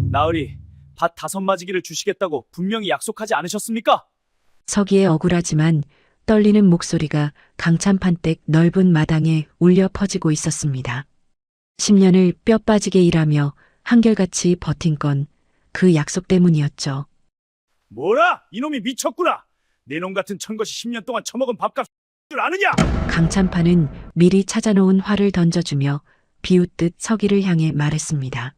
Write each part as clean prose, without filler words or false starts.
나으리, 밭 5마지기를 주시겠다고 분명히 약속하지 않으셨습니까? 서기의 억울하지만 떨리는 목소리가 강찬판댁 넓은 마당에 울려 퍼지고 있었습니다. 10년을 뼈 빠지게 일하며 한결같이 버틴 건 그 약속 때문이었죠. 뭐라? 이놈이 미쳤구나. 내 놈 같은 천것이 10년 동안 처먹은 밥값 줄 아느냐? 강찬판은 미리 찾아놓은 활을 던져주며 비웃듯 서기를 향해 말했습니다.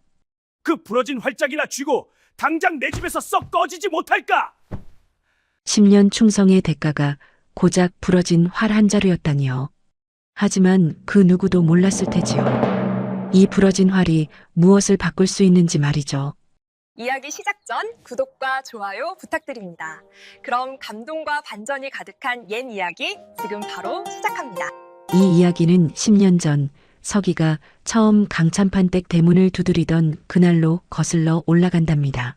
그 부러진 활짝이나 쥐고 당장 내 집에서 썩 꺼지지 못할까? 10년 충성의 대가가 고작 부러진 활 한 자루였다니요. 하지만 그 누구도 몰랐을 테지요. 이 부러진 활이 무엇을 바꿀 수 있는지 말이죠. 이야기 시작 전 구독과 좋아요 부탁드립니다. 그럼 감동과 반전이 가득한 옛 이야기 지금 바로 시작합니다. 이 이야기는 10년 전 서기가 처음 강찬판댁 대문을 두드리던 그날로 거슬러 올라간답니다.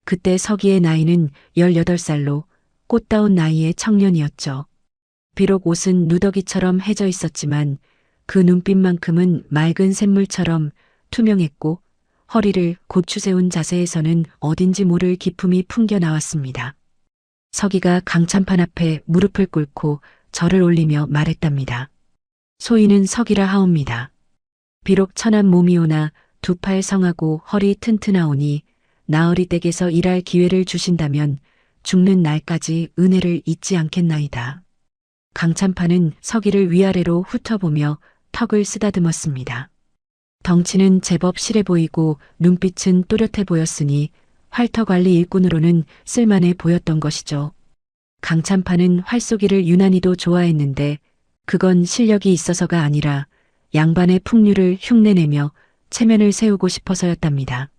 그때 서기의 나이는 18살로 꽃다운 나이의 청년이었죠. 비록 옷은 누더기처럼 해져 있었지만 그 눈빛만큼은 맑은 샘물처럼 투명했고 허리를 고추 세운 자세에서는 어딘지 모를 기품이 풍겨 나왔습니다. 서기가 강찬판 앞에 무릎을 꿇고 절을 올리며 말했답니다. 소인은 서기라 하옵니다. 비록 천한 몸이오나 두 팔 성하고 허리 튼튼하오니 나으리 댁에서 일할 기회를 주신다면 죽는 날까지 은혜를 잊지 않겠나이다. 강찬판은 서기를 위아래로 훑어보며 턱을 쓰다듬었습니다. 덩치는 제법 실해 보이고 눈빛은 또렷해 보였으니 활터관리 일꾼으로는 쓸만해 보였던 것이죠. 강찬판은 활쏘기를 유난히도 좋아했는데 그건 실력이 있어서가 아니라 양반의 풍류를 흉내내며 체면을 세우고 싶어서였답니다.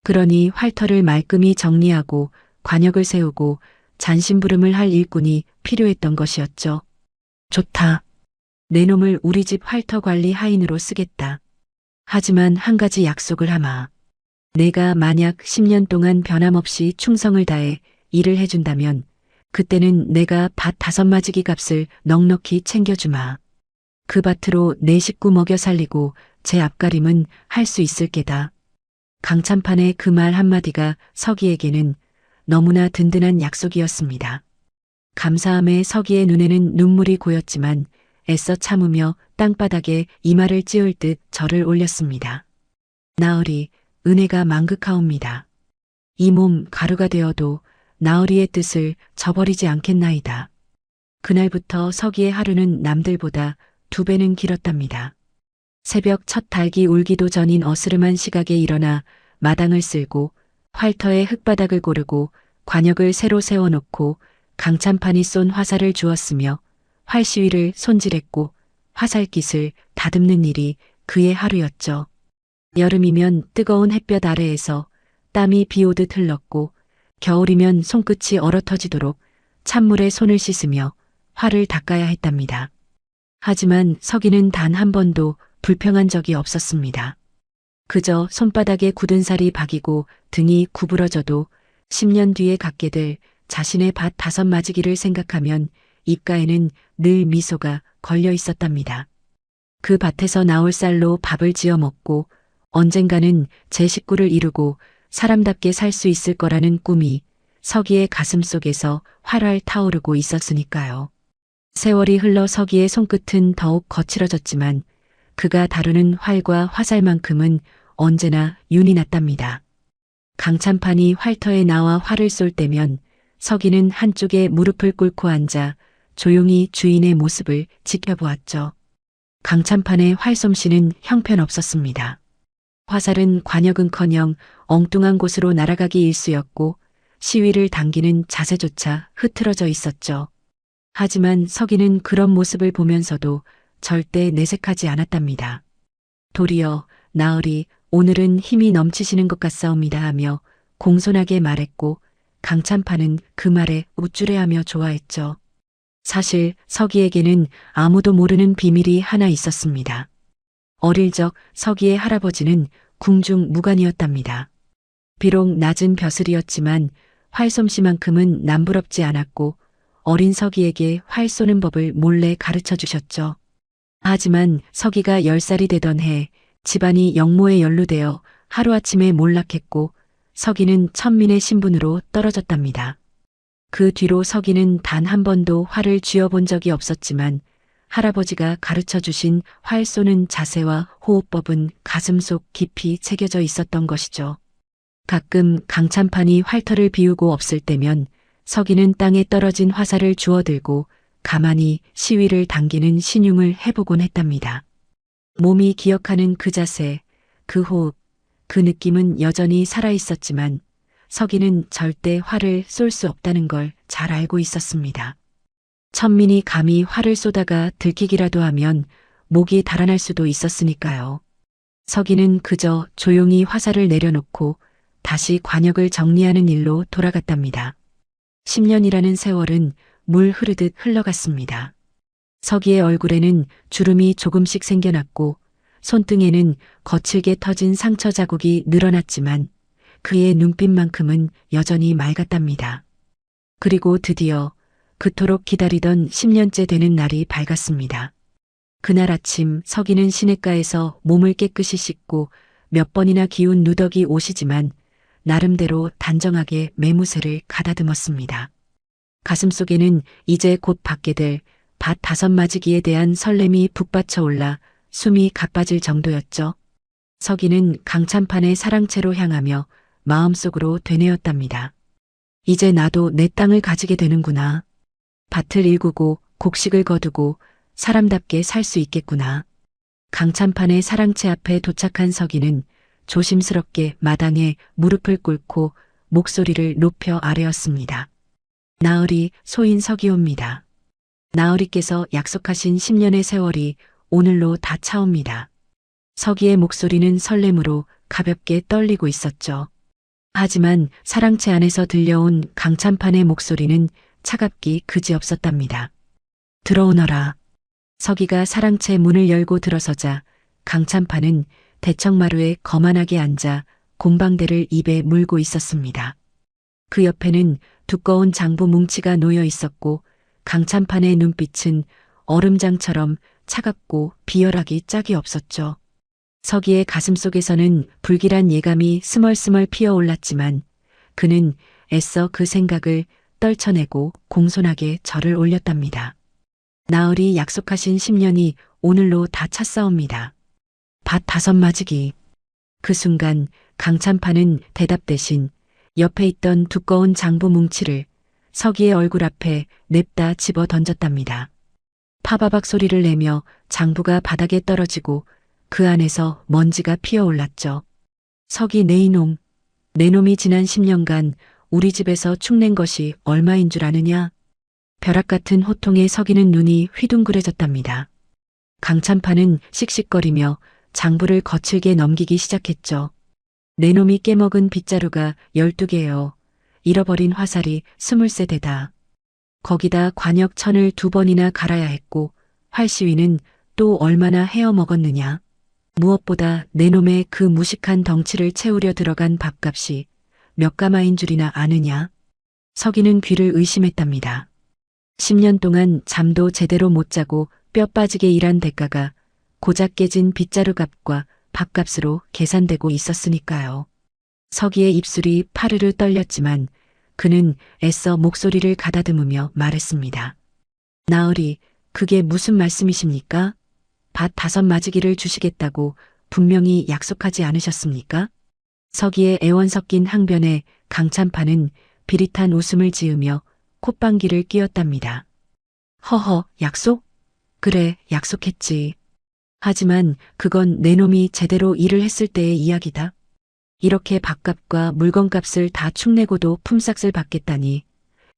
그러니 활터를 말끔히 정리하고 관역을 세우고 잔심부름을 할 일꾼이 필요했던 것이었죠. 좋다. 내 놈을 우리 집 활터 관리 하인으로 쓰겠다. 하지만 한 가지 약속을 하마. 내가 만약 10년 동안 변함없이 충성을 다해 일을 해준다면 그때는 내가 밭 5마지기 값을 넉넉히 챙겨주마. 그 밭으로 내 식구 먹여 살리고 제 앞가림은 할 수 있을 게다. 강찬판의 그 말 한마디가 서기에게는 너무나 든든한 약속이었습니다. 감사함에 서기의 눈에는 눈물이 고였지만 애써 참으며 땅바닥에 이마를 찌울 듯 절을 올렸습니다. 나으리, 은혜가 만극하옵니다. 이 몸 가루가 되어도 나으리의 뜻을 저버리지 않겠나이다. 그날부터 서기의 하루는 남들보다 2배는 길었답니다. 새벽 첫 닭이 울기도 전인 어스름한 시각에 일어나 마당을 쓸고 활터에 흙바닥을 고르고 관역을 새로 세워놓고 강찬판이 쏜 화살을 주었으며 활시위를 손질했고 화살깃을 다듬는 일이 그의 하루였죠. 여름이면 뜨거운 햇볕 아래에서 땀이 비오듯 흘렀고 겨울이면 손끝이 얼어터지도록 찬물에 손을 씻으며 활을 닦아야 했답니다. 하지만 서기는 단 한 번도 불평한 적이 없었습니다. 그저 손바닥에 굳은 살이 박이고 등이 구부러져도 10년 뒤에 갖게 될 자신의 밭 5마지기를 생각하면 입가에는 늘 미소가 걸려 있었답니다. 그 밭에서 나올 쌀로 밥을 지어 먹고 언젠가는 제 식구를 이루고 사람답게 살 수 있을 거라는 꿈이 서기의 가슴 속에서 활활 타오르고 있었으니까요. 세월이 흘러 서기의 손끝은 더욱 거칠어졌지만 그가 다루는 활과 화살만큼은 언제나 윤이 났답니다. 강찬판이 활터에 나와 활을 쏠 때면 서기는 한쪽에 무릎을 꿇고 앉아 조용히 주인의 모습을 지켜보았죠. 강찬판의 활솜씨는 형편없었습니다. 화살은 관역은커녕 엉뚱한 곳으로 날아가기 일쑤였고 시위를 당기는 자세조차 흐트러져 있었죠. 하지만 서기는 그런 모습을 보면서도 절대 내색하지 않았답니다. 도리어 나으리, 오늘은 힘이 넘치시는 것 같사옵니다 하며 공손하게 말했고 강찬판은 그 말에 우쭐해하며 좋아했죠. 사실 서기에게는 아무도 모르는 비밀이 하나 있었습니다. 어릴 적 서기의 할아버지는 궁중 무관이었답니다. 비록 낮은 벼슬이었지만 활솜씨만큼은 남부럽지 않았고 어린 서기에게 활 쏘는 법을 몰래 가르쳐 주셨죠. 하지만 서기가 10살이 되던 해 집안이 영모에 연루되어 하루아침에 몰락했고 서기는 천민의 신분으로 떨어졌답니다. 그 뒤로 서기는 단 한 번도 활을 쥐어본 적이 없었지만 할아버지가 가르쳐 주신 활 쏘는 자세와 호흡법은 가슴속 깊이 새겨져 있었던 것이죠. 가끔 강찬판이 활터를 비우고 없을 때면 서기는 땅에 떨어진 화살을 주워들고 가만히 시위를 당기는 신용을 해보곤 했답니다. 몸이 기억하는 그 자세, 그 호흡, 그 느낌은 여전히 살아있었지만 서기는 절대 활을 쏠 수 없다는 걸 잘 알고 있었습니다. 천민이 감히 활을 쏘다가 들키기라도 하면 목이 달아날 수도 있었으니까요. 서기는 그저 조용히 화살을 내려놓고 다시 관역을 정리하는 일로 돌아갔답니다. 10년이라는 세월은 물 흐르듯 흘러갔습니다. 서기의 얼굴에는 주름이 조금씩 생겨났고 손등에는 거칠게 터진 상처 자국이 늘어났지만 그의 눈빛만큼은 여전히 맑았답니다. 그리고 드디어 그토록 기다리던 10년째 되는 날이 밝았습니다. 그날 아침 서기는 시냇가에서 몸을 깨끗이 씻고 몇 번이나 기운 누더기 옷이지만 나름대로 단정하게 매무새를 가다듬었습니다. 가슴속에는 이제 곧 받게 될 밭 5마지기에 대한 설렘이 북받쳐 올라 숨이 가빠질 정도였죠. 서기는 강찬판의 사랑채로 향하며 마음속으로 되뇌었답니다. 이제 나도 내 땅을 가지게 되는구나. 밭을 일구고 곡식을 거두고 사람답게 살 수 있겠구나. 강찬판의 사랑채 앞에 도착한 서기는 조심스럽게 마당에 무릎을 꿇고 목소리를 높여 아뢰었습니다. 나으리 소인 서기옵니다. 나으리께서 약속하신 10년의 세월이 오늘로 다 차옵니다. 서기의 목소리는 설렘으로 가볍게 떨리고 있었죠. 하지만 사랑채 안에서 들려온 강찬판의 목소리는 차갑기 그지없었답니다. 들어오너라. 서기가 사랑채 문을 열고 들어서자 강찬판은 대청마루에 거만하게 앉아 곰방대를 입에 물고 있었습니다. 그 옆에는 두꺼운 장부 뭉치가 놓여 있었고 강찬판의 눈빛은 얼음장처럼 차갑고 비열하기 짝이 없었죠. 서기의 가슴속에서는 불길한 예감이 스멀스멀 피어올랐지만 그는 애써 그 생각을 떨쳐내고 공손하게 절을 올렸답니다. 나으리 약속하신 10년이 오늘로 다 찼사옵니다. 밭 5마지기. 그 순간 강찬판은 대답 대신 옆에 있던 두꺼운 장부 뭉치를 서기의 얼굴 앞에 냅다 집어 던졌답니다. 파바박 소리를 내며 장부가 바닥에 떨어지고 그 안에서 먼지가 피어올랐죠. 서기 내 이놈, 내 놈이 지난 10년간 우리 집에서 축낸 것이 얼마인 줄 아느냐? 벼락 같은 호통에 서기는 눈이 휘둥그레졌답니다. 강찬판은 씩씩거리며 장부를 거칠게 넘기기 시작했죠. 내 놈이 깨먹은 빗자루가 12개여, 잃어버린 화살이 23대다. 거기다 관역 천을 2번이나 갈아야 했고 활시위는 또 얼마나 헤어 먹었느냐. 무엇보다 내 놈의 그 무식한 덩치를 채우려 들어간 밥값이 몇 가마인 줄이나 아느냐. 서기는 귀를 의심했답니다. 10년 동안 잠도 제대로 못 자고 뼈 빠지게 일한 대가가 고작 깨진 빗자루 값과 밥값으로 계산되고 있었으니까요. 서기의 입술이 파르르 떨렸지만 그는 애써 목소리를 가다듬으며 말했습니다. 나으리, 그게 무슨 말씀이십니까? 밭 5마지기를 주시겠다고 분명히 약속하지 않으셨습니까? 서기의 애원 섞인 항변에 강찬판은 비릿한 웃음을 지으며 콧방귀를 뀌었답니다. 허허, 약속? 그래, 약속했지. 하지만 그건 내 놈이 제대로 일을 했을 때의 이야기다. 이렇게 밥값과 물건값을 다 축내고도 품삯을 받겠다니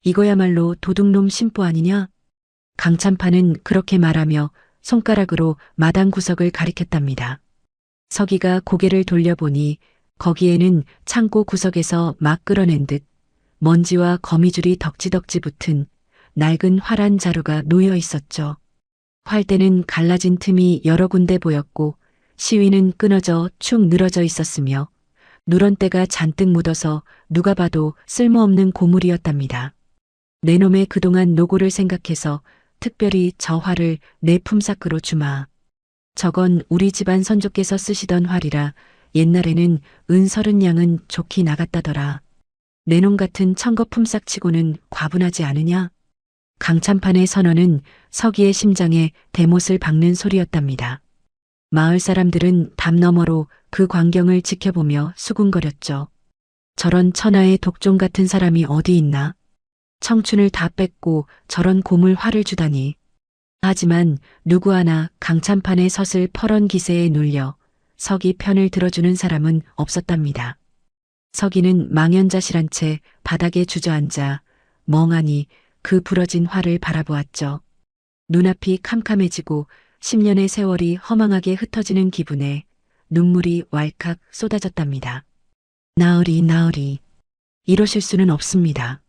이거야말로 도둑놈 심보 아니냐? 강찬판은 그렇게 말하며 손가락으로 마당 구석을 가리켰답니다. 서기가 고개를 돌려보니 거기에는 창고 구석에서 막 끌어낸 듯 먼지와 거미줄이 덕지덕지 붙은 낡은 활한 자루가 놓여 있었죠. 활대는 갈라진 틈이 여러 군데 보였고 시위는 끊어져 축 늘어져 있었으며 누런 때가 잔뜩 묻어서 누가 봐도 쓸모없는 고물이었답니다. 내 놈의 그동안 노고를 생각해서 특별히 저 활을 내 품삯으로 주마. 저건 우리 집안 선조께서 쓰시던 활이라 옛날에는 은 30냥은 좋게 나갔다더라. 내 놈 같은 천거 품삯치고는 과분하지 않으냐? 강찬판의 선언은 서기의 심장에 대못을 박는 소리였답니다. 마을 사람들은 담 너머로 그 광경을 지켜보며 수군거렸죠. 저런 천하의 독종 같은 사람이 어디 있나? 청춘을 다 뺏고 저런 곰을 화를 주다니. 하지만 누구 하나 강찬판의 섯을 퍼런 기세에 눌려 서기 편을 들어주는 사람은 없었답니다. 서기는 망연자실한 채 바닥에 주저앉아 멍하니 그 부러진 활을 바라보았죠. 눈앞이 캄캄해지고 10년의 세월이 허망하게 흩어지는 기분에 눈물이 왈칵 쏟아졌답니다. 나으리 나으리, 이러실 수는 없습니다.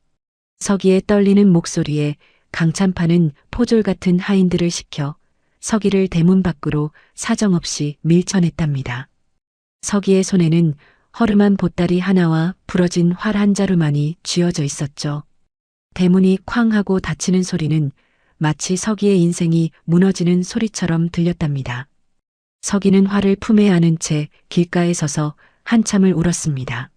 서기의 떨리는 목소리에 강찬판은 포졸 같은 하인들을 시켜 서기를 대문 밖으로 사정없이 밀쳐냈답니다. 서기의 손에는 허름한 보따리 하나와 부러진 활 한 자루만이 쥐어져 있었죠. 대문이 쾅 하고 닫히는 소리는 마치 서기의 인생이 무너지는 소리처럼 들렸답니다. 서기는 활을 품에 안은 채 길가에 서서 한참을 울었습니다.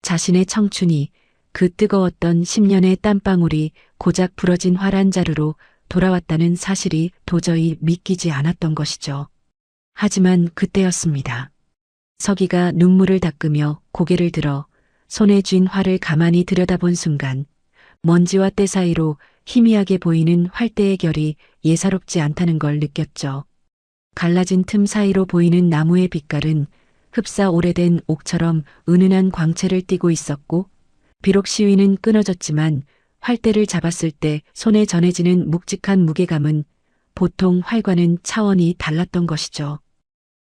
자신의 청춘이 그 뜨거웠던 10년의 땀방울이 고작 부러진 활 한 자루로 돌아왔다는 사실이 도저히 믿기지 않았던 것이죠. 하지만 그때였습니다. 서기가 눈물을 닦으며 고개를 들어 손에 쥔 활을 가만히 들여다본 순간 먼지와 때 사이로 희미하게 보이는 활대의 결이 예사롭지 않다는 걸 느꼈죠. 갈라진 틈 사이로 보이는 나무의 빛깔은 흡사 오래된 옥처럼 은은한 광채를 띠고 있었고 비록 시위는 끊어졌지만 활대를 잡았을 때 손에 전해지는 묵직한 무게감은 보통 활과는 차원이 달랐던 것이죠.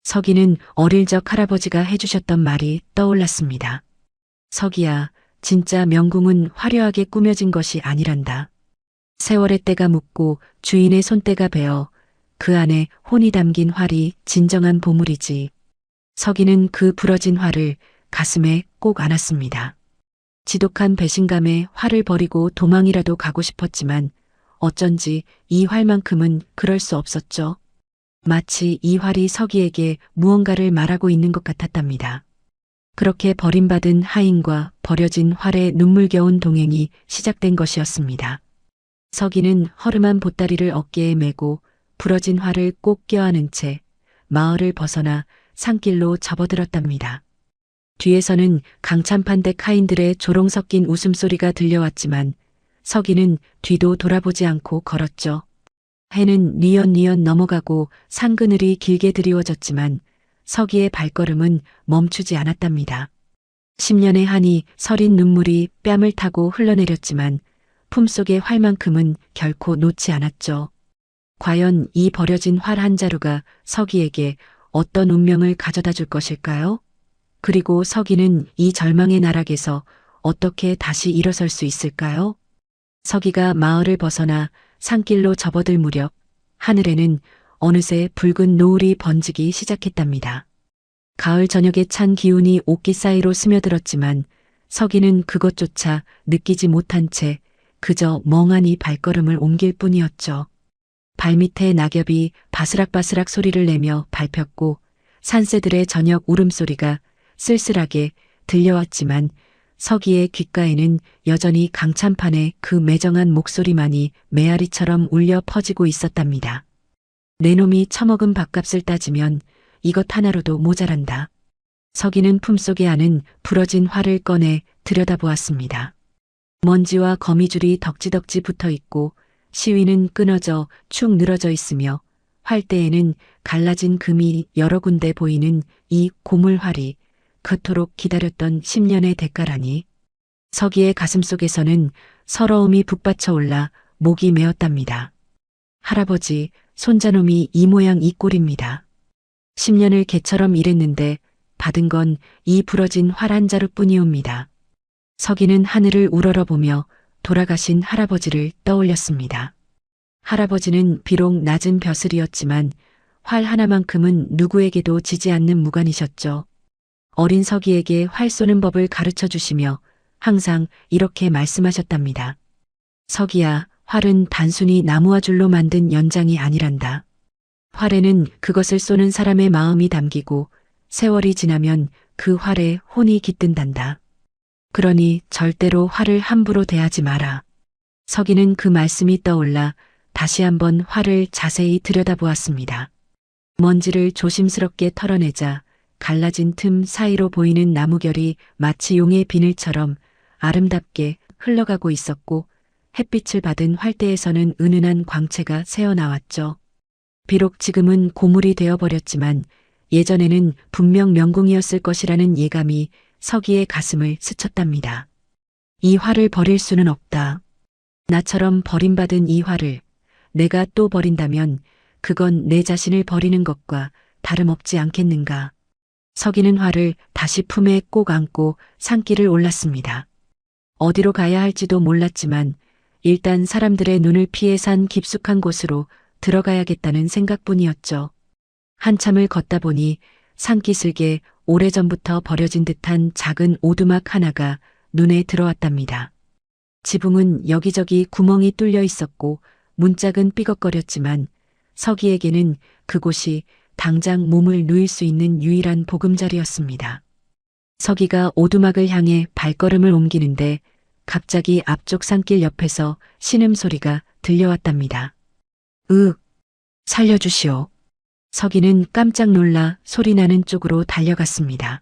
서기는 어릴 적 할아버지가 해주셨던 말이 떠올랐습니다. 서기야, 진짜 명궁은 화려하게 꾸며진 것이 아니란다. 세월의 때가 묻고 주인의 손때가 베어 그 안에 혼이 담긴 활이 진정한 보물이지. 서기는 그 부러진 활을 가슴에 꼭 안았습니다. 지독한 배신감에 활을 버리고 도망이라도 가고 싶었지만 어쩐지 이 활만큼은 그럴 수 없었죠. 마치 이 활이 서기에게 무언가를 말하고 있는 것 같았답니다. 그렇게 버림받은 하인과 버려진 활의 눈물겨운 동행이 시작된 것이었습니다. 서기는 허름한 보따리를 어깨에 메고 부러진 활을 꼭 껴안은 채 마을을 벗어나 산길로 접어들었답니다. 뒤에서는 강찬판댁 하인들의 조롱 섞인 웃음소리가 들려왔지만 서기는 뒤도 돌아보지 않고 걸었죠. 해는 뉘엿뉘엿 넘어가고 산그늘이 길게 드리워졌지만 서기의 발걸음은 멈추지 않았답니다. 10년의 한이 서린 눈물이 뺨을 타고 흘러내렸지만 품속의 활만큼은 결코 놓지 않았죠. 과연 이 버려진 활 한 자루가 서기에게 어떤 운명을 가져다 줄 것일까요? 그리고 서기는 이 절망의 나락에서 어떻게 다시 일어설 수 있을까요? 서기가 마을을 벗어나 산길로 접어들 무렵 하늘에는 어느새 붉은 노을이 번지기 시작했답니다. 가을 저녁에 찬 기운이 옷깃 사이로 스며들었지만 서기는 그것조차 느끼지 못한 채 그저 멍하니 발걸음을 옮길 뿐이었죠. 발밑에 낙엽이 바스락바스락 소리를 내며 밟혔고 산새들의 저녁 울음소리가 쓸쓸하게 들려왔지만 서기의 귓가에는 여전히 강찬판의 그 매정한 목소리만이 메아리처럼 울려 퍼지고 있었답니다. 내 놈이 처먹은 밥값을 따지면 이것 하나로도 모자란다. 서기는 품속에 안은 부러진 활을 꺼내 들여다보았습니다. 먼지와 거미줄이 덕지덕지 붙어 있고 시위는 끊어져 축 늘어져 있으며 활대에는 갈라진 금이 여러 군데 보이는 이 고물활이 그토록 기다렸던 10년의 대가라니. 서기의 가슴속에서는 서러움이 북받쳐 올라 목이 메었답니다. 할아버지, 손자놈이 이 모양 이 꼴입니다. 10년을 개처럼 일했는데 받은 건 이 부러진 활 한 자루뿐이옵니다. 서기는 하늘을 우러러보며 돌아가신 할아버지를 떠올렸습니다. 할아버지는 비록 낮은 벼슬이었지만 활 하나만큼은 누구에게도 지지 않는 무관이셨죠. 어린 서기에게 활 쏘는 법을 가르쳐 주시며 항상 이렇게 말씀하셨답니다. 서기야, 활은 단순히 나무와 줄로 만든 연장이 아니란다. 활에는 그것을 쏘는 사람의 마음이 담기고 세월이 지나면 그 활에 혼이 깃든단다. 그러니 절대로 활을 함부로 대하지 마라. 서기는 그 말씀이 떠올라 다시 한번 활을 자세히 들여다보았습니다. 먼지를 조심스럽게 털어내자 갈라진 틈 사이로 보이는 나무결이 마치 용의 비늘처럼 아름답게 흘러가고 있었고 햇빛을 받은 활대에서는 은은한 광채가 새어나왔죠. 비록 지금은 고물이 되어버렸지만 예전에는 분명 명궁이었을 것이라는 예감이 서기의 가슴을 스쳤답니다. 이 활을 버릴 수는 없다. 나처럼 버림받은 이 활을 내가 또 버린다면 그건 내 자신을 버리는 것과 다름없지 않겠는가. 서기는 활을 다시 품에 꼭 안고 산길을 올랐습니다. 어디로 가야 할지도 몰랐지만 일단 사람들의 눈을 피해 산 깊숙한 곳으로 들어가야겠다는 생각뿐이었죠. 한참을 걷다 보니 산기슭에 오래전부터 버려진 듯한 작은 오두막 하나가 눈에 들어왔답니다. 지붕은 여기저기 구멍이 뚫려 있었고 문짝은 삐걱거렸지만 서기에게는 그곳이 당장 몸을 누일 수 있는 유일한 보금자리였습니다. 서기가 오두막을 향해 발걸음을 옮기는데 갑자기 앞쪽 산길 옆에서 신음소리가 들려왔답니다. 살려주시오. 서기는 깜짝 놀라 소리나는 쪽으로 달려갔습니다.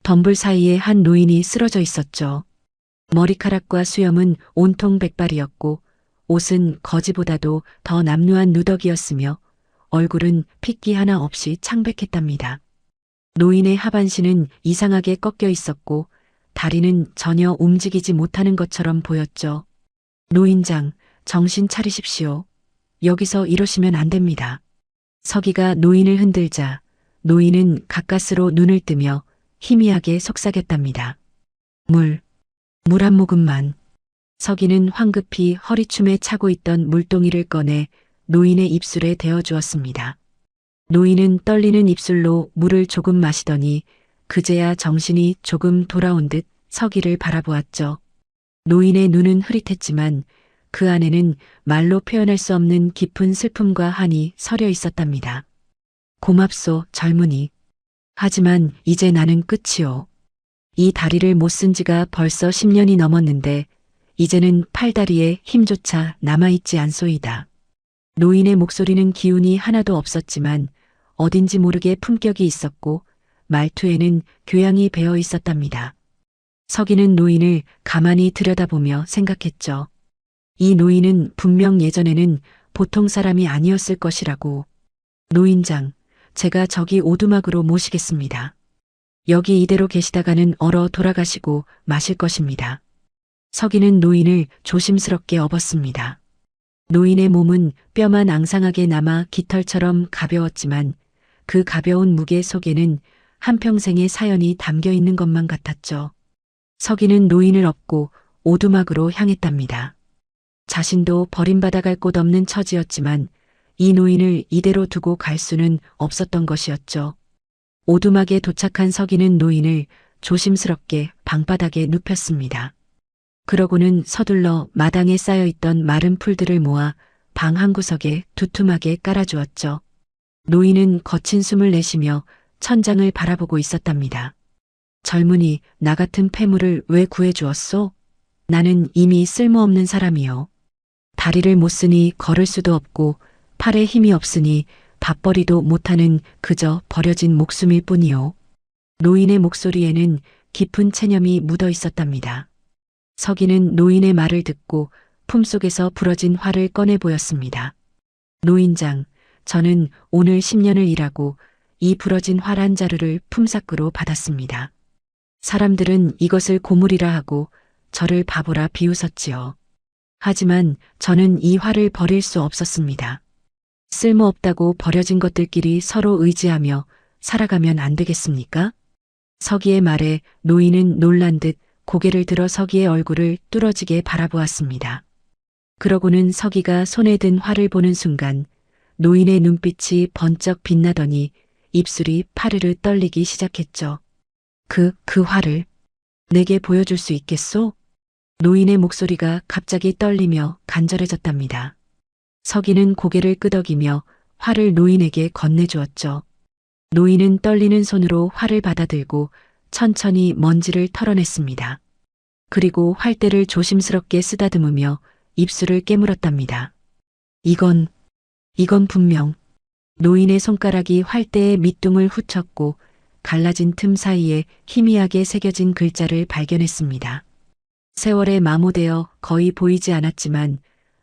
덤불 사이에 한 노인이 쓰러져 있었죠. 머리카락과 수염은 온통 백발이었고 옷은 거지보다도 더 남루한 누더기였으며 얼굴은 핏기 하나 없이 창백했답니다. 노인의 하반신은 이상하게 꺾여 있었고 다리는 전혀 움직이지 못하는 것처럼 보였죠. 노인장, 정신 차리십시오. 여기서 이러시면 안 됩니다. 서기가 노인을 흔들자 노인은 가까스로 눈을 뜨며 희미하게 속삭였답니다. 물 한 모금만. 서기는 황급히 허리춤에 차고 있던 물동이를 꺼내 노인의 입술에 대어주었습니다. 노인은 떨리는 입술로 물을 조금 마시더니 그제야 정신이 조금 돌아온 듯 서기를 바라보았죠. 노인의 눈은 흐릿했지만 그 안에는 말로 표현할 수 없는 깊은 슬픔과 한이 서려 있었답니다. 고맙소, 젊은이. 하지만 이제 나는 끝이오. 이 다리를 못 쓴 지가 벌써 10년이 넘었는데 이제는 팔다리에 힘조차 남아있지 않소이다. 노인의 목소리는 기운이 하나도 없었지만 어딘지 모르게 품격이 있었고 말투에는 교양이 배어 있었답니다. 서기는 노인을 가만히 들여다보며 생각했죠. 이 노인은 분명 예전에는 보통 사람이 아니었을 것이라고. 노인장, 제가 저기 오두막으로 모시겠습니다. 여기 이대로 계시다가는 얼어 돌아가시고 마실 것입니다. 서기는 노인을 조심스럽게 업었습니다. 노인의 몸은 뼈만 앙상하게 남아 깃털처럼 가벼웠지만 그 가벼운 무게 속에는 한평생의 사연이 담겨 있는 것만 같았죠. 서기는 노인을 업고 오두막으로 향했답니다. 자신도 버림받아 갈 곳 없는 처지였지만 이 노인을 이대로 두고 갈 수는 없었던 것이었죠. 오두막에 도착한 서기는 노인을 조심스럽게 방바닥에 눕혔습니다. 그러고는 서둘러 마당에 쌓여있던 마른 풀들을 모아 방 한 구석에 두툼하게 깔아주었죠. 노인은 거친 숨을 내쉬며 천장을 바라보고 있었답니다. 젊은이, 나 같은 폐물을 왜 구해주었소? 나는 이미 쓸모없는 사람이요. 다리를 못 쓰니 걸을 수도 없고 팔에 힘이 없으니 밥벌이도 못하는 그저 버려진 목숨일 뿐이요. 노인의 목소리에는 깊은 체념이 묻어 있었답니다. 서기는 노인의 말을 듣고 품속에서 부러진 활을 꺼내 보였습니다. 노인장, 저는 오늘 10년을 일하고 이 부러진 활 한 자루를 품삯으로 받았습니다. 사람들은 이것을 고물이라 하고 저를 바보라 비웃었지요. 하지만 저는 이 활을 버릴 수 없었습니다. 쓸모없다고 버려진 것들끼리 서로 의지하며 살아가면 안 되겠습니까? 서기의 말에 노인은 놀란 듯 고개를 들어 서기의 얼굴을 뚫어지게 바라보았습니다. 그러고는 서기가 손에 든 활을 보는 순간 노인의 눈빛이 번쩍 빛나더니 입술이 파르르 떨리기 시작했죠. 그 활을 내게 보여줄 수 있겠소? 노인의 목소리가 갑자기 떨리며 간절해졌답니다. 서기는 고개를 끄덕이며 활을 노인에게 건네주었죠. 노인은 떨리는 손으로 활을 받아들고 천천히 먼지를 털어냈습니다. 그리고 활대를 조심스럽게 쓰다듬으며 입술을 깨물었답니다. 이건 분명. 노인의 손가락이 활대의 밑둥을 후쳤고 갈라진 틈 사이에 희미하게 새겨진 글자를 발견했습니다. 세월에 마모되어 거의 보이지 않았지만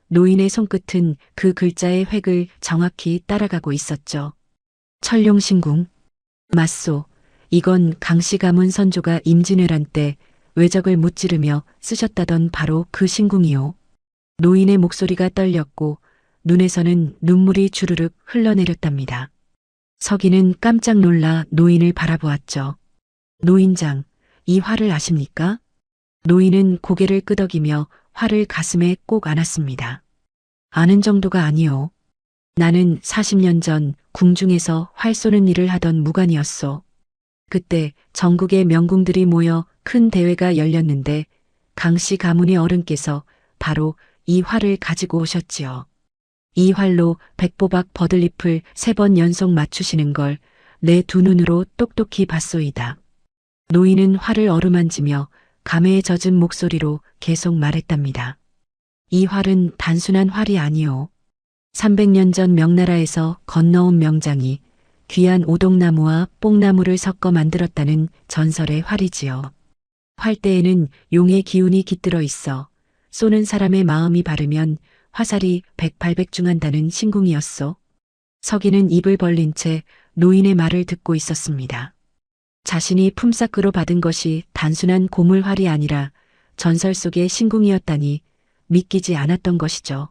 노인의 손끝은 그 글자의 획을 정확히 따라가고 있었죠. 천룡신궁. 맞소. 이건 강씨 가문 선조가 임진왜란 때 외적을 무찌르며 쓰셨다던 바로 그 신궁이요. 노인의 목소리가 떨렸고 눈에서는 눈물이 주르륵 흘러내렸답니다. 서기는 깜짝 놀라 노인을 바라보았죠. 노인장, 이 활을 아십니까? 노인은 고개를 끄덕이며 활을 가슴에 꼭 안았습니다. 아는 정도가 아니요. 나는 40년 전 궁중에서 활 쏘는 일을 하던 무관이었소. 그때 전국의 명궁들이 모여 큰 대회가 열렸는데 강씨 가문의 어른께서 바로 이 활을 가지고 오셨지요. 이 활로 백보박 버들잎을 3번 연속 맞추시는 걸 내 두 눈으로 똑똑히 봤소이다. 노인은 활을 어루만지며 감회에 젖은 목소리로 계속 말했답니다. 이 활은 단순한 활이 아니오. 300년 전 명나라에서 건너온 명장이 귀한 오동나무와 뽕나무를 섞어 만들었다는 전설의 활이지요. 활대에는 용의 기운이 깃들어 있어 쏘는 사람의 마음이 바르면 화살이 백발백중한다는 신궁이었소. 서기는 입을 벌린 채 노인의 말을 듣고 있었습니다. 자신이 품삯으로 받은 것이 단순한 고물활이 아니라 전설 속의 신궁이었다니 믿기지 않았던 것이죠.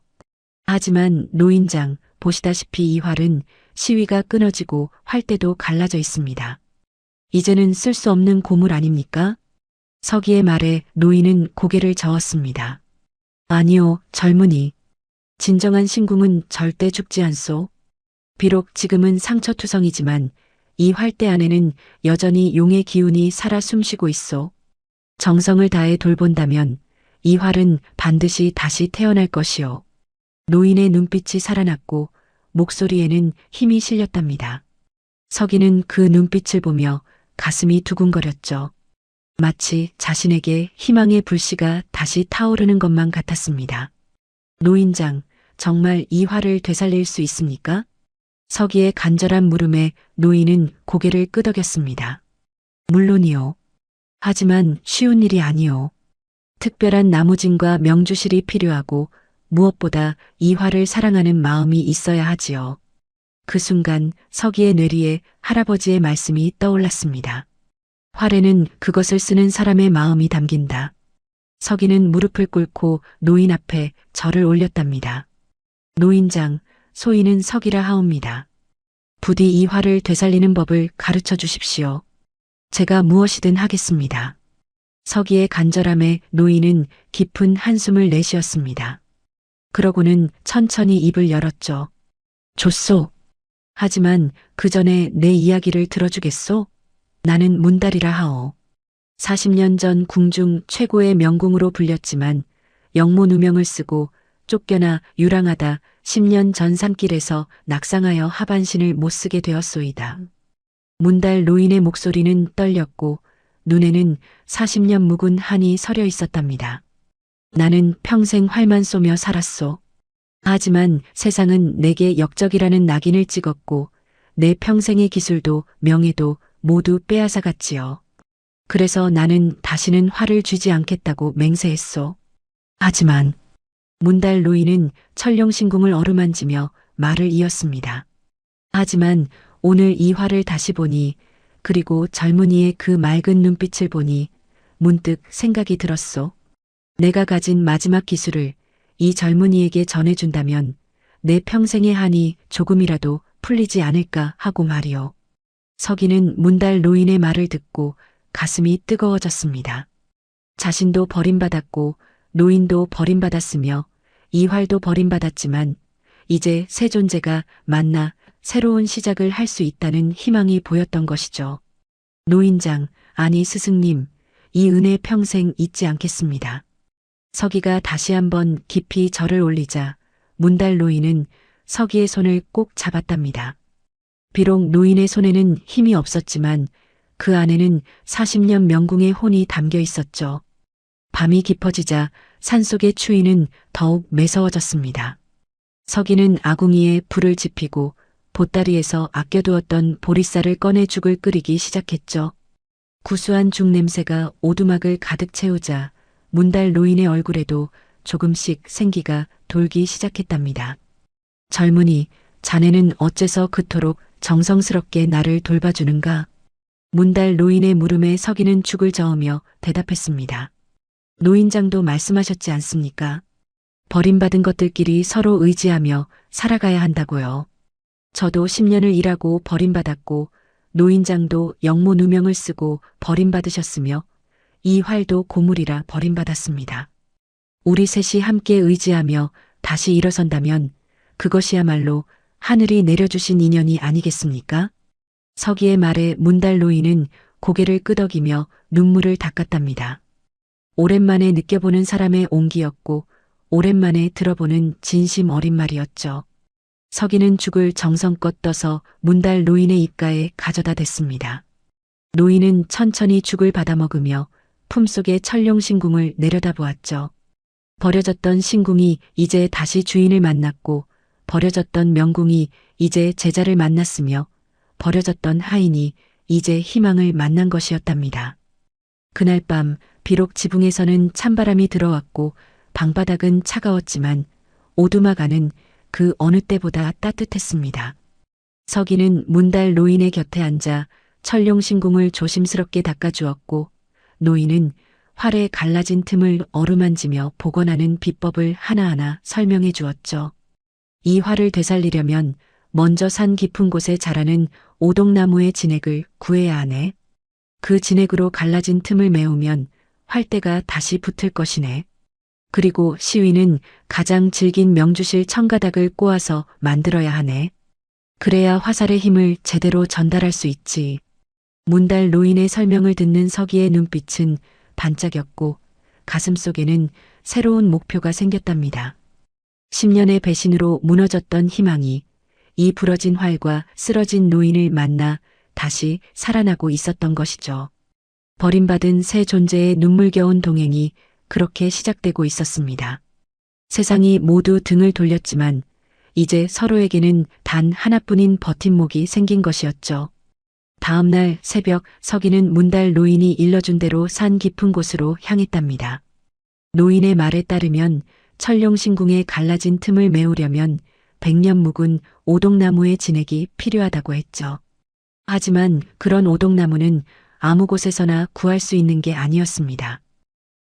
하지만 노인장, 보시다시피 이 활은 시위가 끊어지고 활대도 갈라져 있습니다. 이제는 쓸 수 없는 고물 아닙니까? 서기의 말에 노인은 고개를 저었습니다. 아니요, 젊은이. 진정한 신궁은 절대 죽지 않소. 비록 지금은 상처투성이지만 이 활대 안에는 여전히 용의 기운이 살아 숨쉬고 있소. 정성을 다해 돌본다면 이 활은 반드시 다시 태어날 것이오. 노인의 눈빛이 살아났고 목소리에는 힘이 실렸답니다. 서기는 그 눈빛을 보며 가슴이 두근거렸죠. 마치 자신에게 희망의 불씨가 다시 타오르는 것만 같았습니다. 노인장, 정말 이 활을 되살릴 수 있습니까? 서기의 간절한 물음에 노인은 고개를 끄덕였습니다. 물론이요. 하지만 쉬운 일이 아니요. 특별한 나무진과 명주실이 필요하고 무엇보다 이 활을 사랑하는 마음이 있어야 하지요. 그 순간 서기의 뇌리에 할아버지의 말씀이 떠올랐습니다. 활에는 그것을 쓰는 사람의 마음이 담긴다. 서기는 무릎을 꿇고 노인 앞에 절을 올렸답니다. 노인장, 소인은 서기라 하옵니다. 부디 이 활을 되살리는 법을 가르쳐 주십시오. 제가 무엇이든 하겠습니다. 서기의 간절함에 노인은 깊은 한숨을 내쉬었습니다. 그러고는 천천히 입을 열었죠. 좋소. 하지만 그 전에 내 이야기를 들어주겠소? 나는 문달이라 하오. 40년 전 궁중 최고의 명궁으로 불렸지만 영모 누명을 쓰고 쫓겨나 유랑하다 10년 전 산길에서 낙상하여 하반신을 못 쓰게 되었소이다. 문달 노인의 목소리는 떨렸고 눈에는 40년 묵은 한이 서려 있었답니다. 나는 평생 활만 쏘며 살았소. 하지만 세상은 내게 역적이라는 낙인을 찍었고 내 평생의 기술도 명예도 모두 빼앗아갔지요. 그래서 나는 다시는 활을 쥐지 않겠다고 맹세했소. 하지만 문달 노인은 천룡신궁을 어루만지며 말을 이었습니다. 하지만 오늘 이 활을 다시 보니 그리고 젊은이의 그 맑은 눈빛을 보니 문득 생각이 들었소. 내가 가진 마지막 기술을 이 젊은이에게 전해준다면 내 평생의 한이 조금이라도 풀리지 않을까 하고 말이오. 서기는 문달 노인의 말을 듣고 가슴이 뜨거워졌습니다. 자신도 버림받았고 노인도 버림받았으며 이 활도 버림받았지만 이제 새 존재가 만나 새로운 시작을 할 수 있다는 희망이 보였던 것이죠. 노인장, 아니 스승님, 이 은혜 평생 잊지 않겠습니다. 서기가 다시 한번 깊이 절을 올리자 문달 노인은 서기의 손을 꼭 잡았답니다. 비록 노인의 손에는 힘이 없었지만 그 안에는 40년 명궁의 혼이 담겨 있었죠. 밤이 깊어지자 산속의 추위는 더욱 매서워졌습니다. 서기는 아궁이에 불을 지피고 보따리에서 아껴두었던 보리쌀을 꺼내 죽을 끓이기 시작했죠. 구수한 죽 냄새가 오두막을 가득 채우자 문달 노인의 얼굴에도 조금씩 생기가 돌기 시작했답니다. 젊은이, 자네는 어째서 그토록 정성스럽게 나를 돌봐주는가? 문달 노인의 물음에 서기는 죽을 저으며 대답했습니다. 노인장도 말씀하셨지 않습니까? 버림받은 것들끼리 서로 의지하며 살아가야 한다고요. 저도 10년을 일하고 버림받았고 노인장도 영모 누명을 쓰고 버림받으셨으며 이 활도 고물이라 버림받았습니다. 우리 셋이 함께 의지하며 다시 일어선다면 그것이야말로 하늘이 내려주신 인연이 아니겠습니까? 서기의 말에 문달 노인은 고개를 끄덕이며 눈물을 닦았답니다. 오랜만에 느껴보는 사람의 온기였고 오랜만에 들어보는 진심 어린 말이었죠. 서기는 죽을 정성껏 떠서 문달 노인의 입가에 가져다 댔습니다. 노인은 천천히 죽을 받아먹으며 품속에 천룡신궁을 내려다보았죠. 버려졌던 신궁이 이제 다시 주인을 만났고 버려졌던 명궁이 이제 제자를 만났으며 버려졌던 하인이 이제 희망을 만난 것이었답니다. 그날 밤 비록 지붕에서는 찬바람이 들어왔고 방바닥은 차가웠지만 오두막 안은 그 어느 때보다 따뜻했습니다. 서기는 문달 노인의 곁에 앉아 천룡신궁을 조심스럽게 닦아주었고 노인은 활에 갈라진 틈을 어루만지며 복원하는 비법을 하나하나 설명해 주었죠. 이 활을 되살리려면 먼저 산 깊은 곳에 자라는 오동나무의 진액을 구해야 하네. 그 진액으로 갈라진 틈을 메우면 활대가 다시 붙을 것이네. 그리고 시위는 가장 질긴 명주실 청가닥을 꼬아서 만들어야 하네. 그래야 화살의 힘을 제대로 전달할 수 있지. 문달 노인의 설명을 듣는 서기의 눈빛은 반짝였고 가슴속에는 새로운 목표가 생겼답니다. 10년의 배신으로 무너졌던 희망이 이 부러진 활과 쓰러진 노인을 만나 다시 살아나고 있었던 것이죠. 버림받은 새 존재의 눈물겨운 동행이 그렇게 시작되고 있었습니다. 세상이 모두 등을 돌렸지만 이제 서로에게는 단 하나뿐인 버팀목이 생긴 것이었죠. 다음 날 새벽 서기는 문달 노인이 일러준 대로 산 깊은 곳으로 향했답니다. 노인의 말에 따르면 천룡신궁의 갈라진 틈을 메우려면 100년 묵은 오동나무의 진액이 필요하다고 했죠. 하지만 그런 오동나무는 아무 곳에서나 구할 수 있는 게 아니었습니다.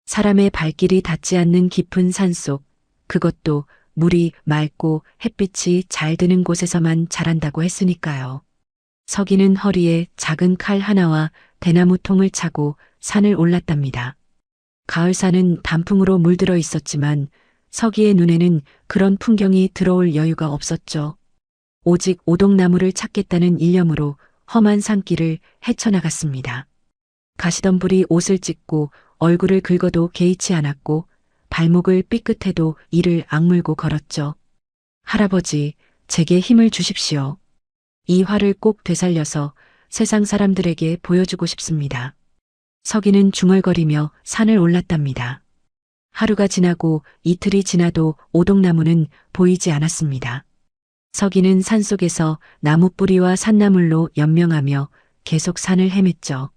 사람의 발길이 닿지 않는 깊은 산속, 그것도 물이 맑고 햇빛이 잘 드는 곳에서만 자란다고 했으니까요. 서기는 허리에 작은 칼 하나와 대나무 통을 차고 산을 올랐답니다. 가을산은 단풍으로 물들어 있었지만 서기의 눈에는 그런 풍경이 들어올 여유가 없었죠. 오직 오동나무를 찾겠다는 일념으로 험한 산길을 헤쳐나갔습니다. 가시덤불이 옷을 찢고 얼굴을 긁어도 개의치 않았고 발목을 삐끗해도 이를 악물고 걸었죠. 할아버지, 제게 힘을 주십시오. 이 활을 꼭 되살려서 세상 사람들에게 보여주고 싶습니다. 서기는 중얼거리며 산을 올랐답니다. 하루가 지나고 이틀이 지나도 오동나무는 보이지 않았습니다. 서기는 산속에서 나무뿌리와 산나물로 연명하며 계속 산을 헤맸죠.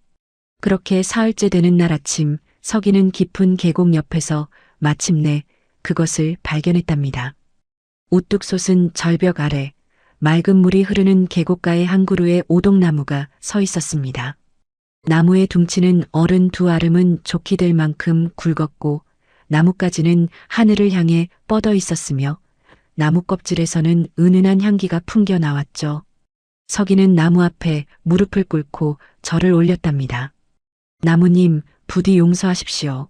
그렇게 사흘째 되는 날 아침 서기는 깊은 계곡 옆에서 마침내 그것을 발견했답니다. 우뚝 솟은 절벽 아래 맑은 물이 흐르는 계곡가의 한 그루의 오동나무가 서 있었습니다. 나무의 둥치는 어른 두 아름은 좋게 될 만큼 굵었고 나뭇가지는 하늘을 향해 뻗어 있었으며 나무 껍질에서는 은은한 향기가 풍겨 나왔죠. 서기는 나무 앞에 무릎을 꿇고 절을 올렸답니다. 나무님, 부디 용서하십시오.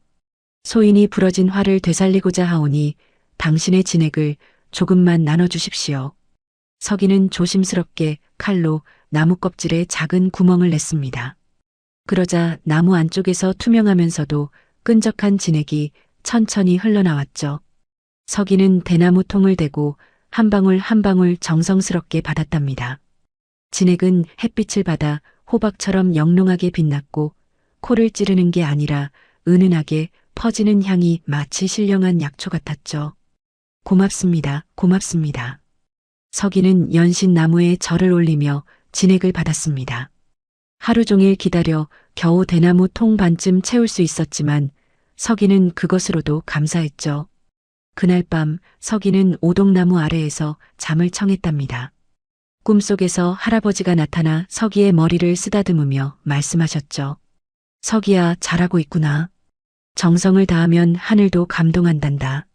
소인이 부러진 활을 되살리고자 하오니 당신의 진액을 조금만 나눠주십시오. 서기는 조심스럽게 칼로 나무 껍질에 작은 구멍을 냈습니다. 그러자 나무 안쪽에서 투명하면서도 끈적한 진액이 천천히 흘러나왔죠. 서기는 대나무 통을 대고 한 방울 한 방울 정성스럽게 받았답니다. 진액은 햇빛을 받아 호박처럼 영롱하게 빛났고 코를 찌르는 게 아니라 은은하게 퍼지는 향이 마치 신령한 약초 같았죠. 고맙습니다. 고맙습니다. 서기는 연신 나무에 절을 올리며 진액을 받았습니다. 하루 종일 기다려 겨우 대나무 통 반쯤 채울 수 있었지만 서기는 그것으로도 감사했죠. 그날 밤 서기는 오동나무 아래에서 잠을 청했답니다. 꿈속에서 할아버지가 나타나 서기의 머리를 쓰다듬으며 말씀하셨죠. 서기야, 잘하고 있구나. 정성을 다하면 하늘도 감동한단다.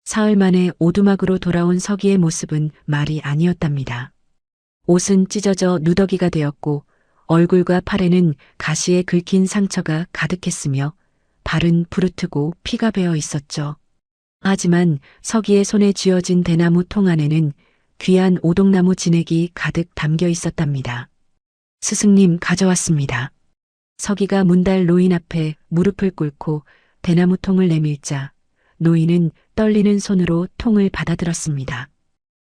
사흘 만에 오두막으로 돌아온 서기의 모습은 말이 아니었답니다. 옷은 찢어져 누더기가 되었고 얼굴과 팔에는 가시에 긁힌 상처가 가득했으며 발은 부르트고 피가 배어 있었죠. 하지만 서기의 손에 쥐어진 대나무 통 안에는 귀한 오동나무 진액이 가득 담겨 있었답니다. 스승님, 가져왔습니다. 서기가 문달 노인 앞에 무릎을 꿇고 대나무 통을 내밀자 노인은 떨리는 손으로 통을 받아들었습니다.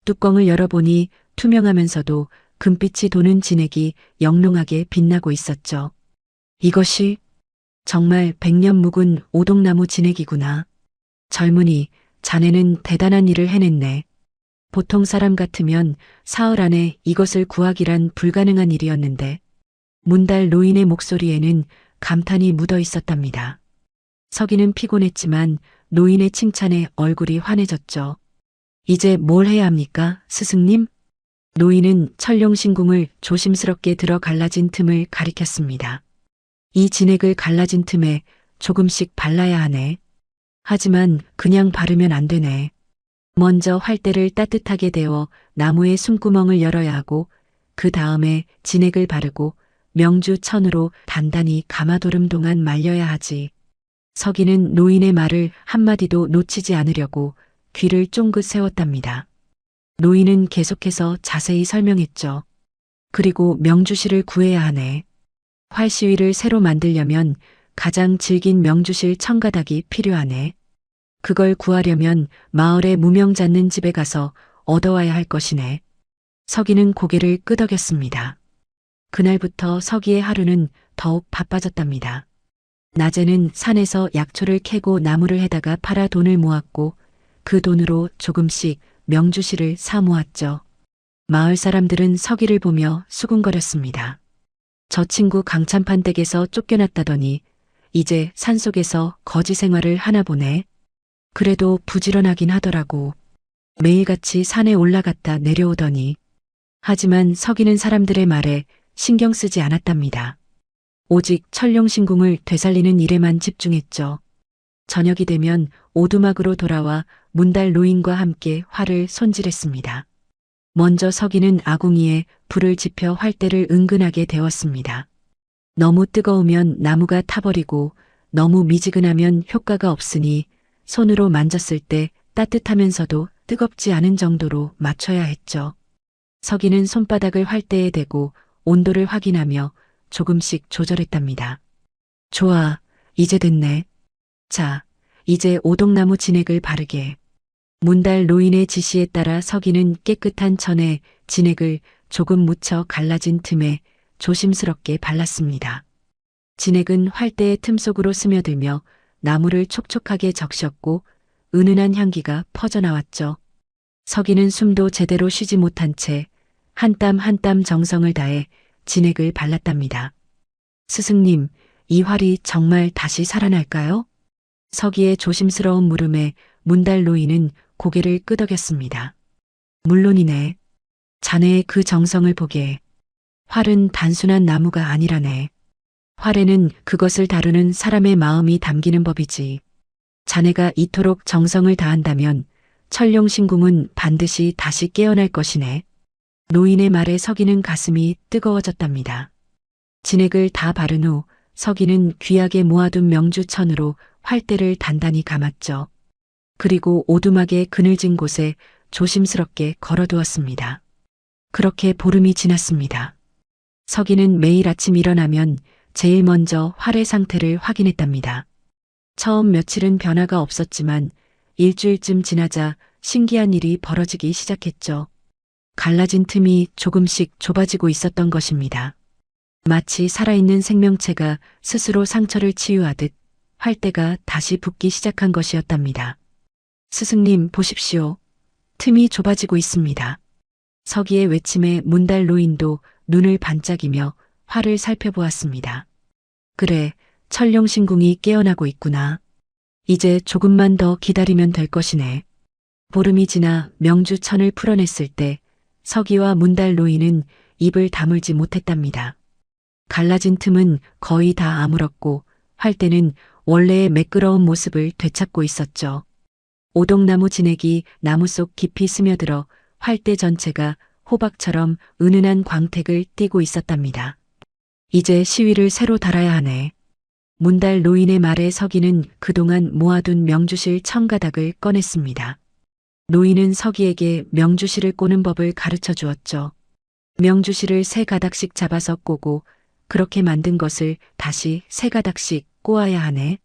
뚜껑을 열어보니 투명하면서도 금빛이 도는 진액이 영롱하게 빛나고 있었죠. 이것이 정말 100년 묵은 오동나무 진액이구나. 젊은이, 자네는 대단한 일을 해냈네. 보통 사람 같으면 사흘 안에 이것을 구하기란 불가능한 일이었는데 문달 노인의 목소리에는 감탄이 묻어 있었답니다. 서기는 피곤했지만 노인의 칭찬에 얼굴이 환해졌죠. 이제 뭘 해야 합니까, 스승님? 노인은 철룡신궁을 조심스럽게 들어 갈라진 틈을 가리켰습니다. 이 진액을 갈라진 틈에 조금씩 발라야 하네. 하지만 그냥 바르면 안 되네. 먼저 활대를 따뜻하게 데워 나무의 숨구멍을 열어야 하고 그 다음에 진액을 바르고 명주 천으로 단단히 감아도름 동안 말려야 하지. 서기는 노인의 말을 한마디도 놓치지 않으려고 귀를 쫑긋 세웠답니다. 노인은 계속해서 자세히 설명했죠. 그리고 명주실을 구해야 하네. 활시위를 새로 만들려면 가장 질긴 명주실 청가닥이 필요하네. 그걸 구하려면 마을의 무명 잡는 집에 가서 얻어와야 할 것이네. 서기는 고개를 끄덕였습니다. 그날부터 서기의 하루는 더욱 바빠졌답니다. 낮에는 산에서 약초를 캐고 나무를 해다가 팔아 돈을 모았고 그 돈으로 조금씩 명주실을 사 모았죠. 마을 사람들은 서기를 보며 수군거렸습니다. 저 친구 강찬판 댁에서 쫓겨났다더니 이제 산속에서 거지 생활을 하나 보네. 그래도 부지런하긴 하더라고. 매일같이 산에 올라갔다 내려오더니. 하지만 서기는 사람들의 말에 신경 쓰지 않았답니다. 오직 철룡신궁을 되살리는 일에만 집중했죠. 저녁이 되면 오두막으로 돌아와 문달 노인과 함께 활을 손질했습니다. 먼저 서기는 아궁이에 불을 지펴 활대를 은근하게 데웠습니다. 너무 뜨거우면 나무가 타버리고 너무 미지근하면 효과가 없으니 손으로 만졌을 때 따뜻하면서도 뜨겁지 않은 정도로 맞춰야 했죠. 서기는 손바닥을 활대에 대고 온도를 확인하며 조금씩 조절했답니다. 좋아, 이제 됐네. 자, 이제 오동나무 진액을 바르게. 문달 노인의 지시에 따라 서기는 깨끗한 천에 진액을 조금 묻혀 갈라진 틈에 조심스럽게 발랐습니다. 진액은 활대의 틈 속으로 스며들며 나무를 촉촉하게 적셨고 은은한 향기가 퍼져나왔죠. 서기는 숨도 제대로 쉬지 못한 채 한 땀 한 땀 정성을 다해 진액을 발랐답니다. 스승님, 이 활이 정말 다시 살아날까요? 서기의 조심스러운 물음에 문달 노인은 고개를 끄덕였습니다. 물론이네. 자네의 그 정성을 보게. 활은 단순한 나무가 아니라네. 활에는 그것을 다루는 사람의 마음이 담기는 법이지. 자네가 이토록 정성을 다한다면 철룡신궁은 반드시 다시 깨어날 것이네. 노인의 말에 서기는 가슴이 뜨거워졌답니다. 진액을 다 바른 후 서기는 귀하게 모아둔 명주천으로 활대를 단단히 감았죠. 그리고 오두막의 그늘진 곳에 조심스럽게 걸어두었습니다. 그렇게 보름이 지났습니다. 서기는 매일 아침 일어나면 제일 먼저 활의 상태를 확인했답니다. 처음 며칠은 변화가 없었지만 일주일쯤 지나자 신기한 일이 벌어지기 시작했죠. 갈라진 틈이 조금씩 좁아지고 있었던 것입니다. 마치 살아있는 생명체가 스스로 상처를 치유하듯 활대가 다시 붓기 시작한 것이었답니다. 스승님 보십시오. 틈이 좁아지고 있습니다. 서기의 외침에 문달 노인도 눈을 반짝이며 활을 살펴보았습니다. 그래, 천룡신궁이 깨어나고 있구나. 이제 조금만 더 기다리면 될 것이네. 보름이 지나 명주천을 풀어냈을 때 서기와 문달 노인은 입을 다물지 못했답니다. 갈라진 틈은 거의 다 아물었고 활대는 원래의 매끄러운 모습을 되찾고 있었죠. 오동나무 진액이 나무 속 깊이 스며들어 활대 전체가 호박처럼 은은한 광택을 띠고 있었답니다. 이제 시위를 새로 달아야 하네. 문달 노인의 말에 서기는 그동안 모아둔 명주실 청가닥을 꺼냈습니다. 노인은 서기에게 명주실을 꼬는 법을 가르쳐 주었죠. 명주실을 3가닥씩 잡아서 꼬고 그렇게 만든 것을 다시 3가닥씩 꼬아야 하네.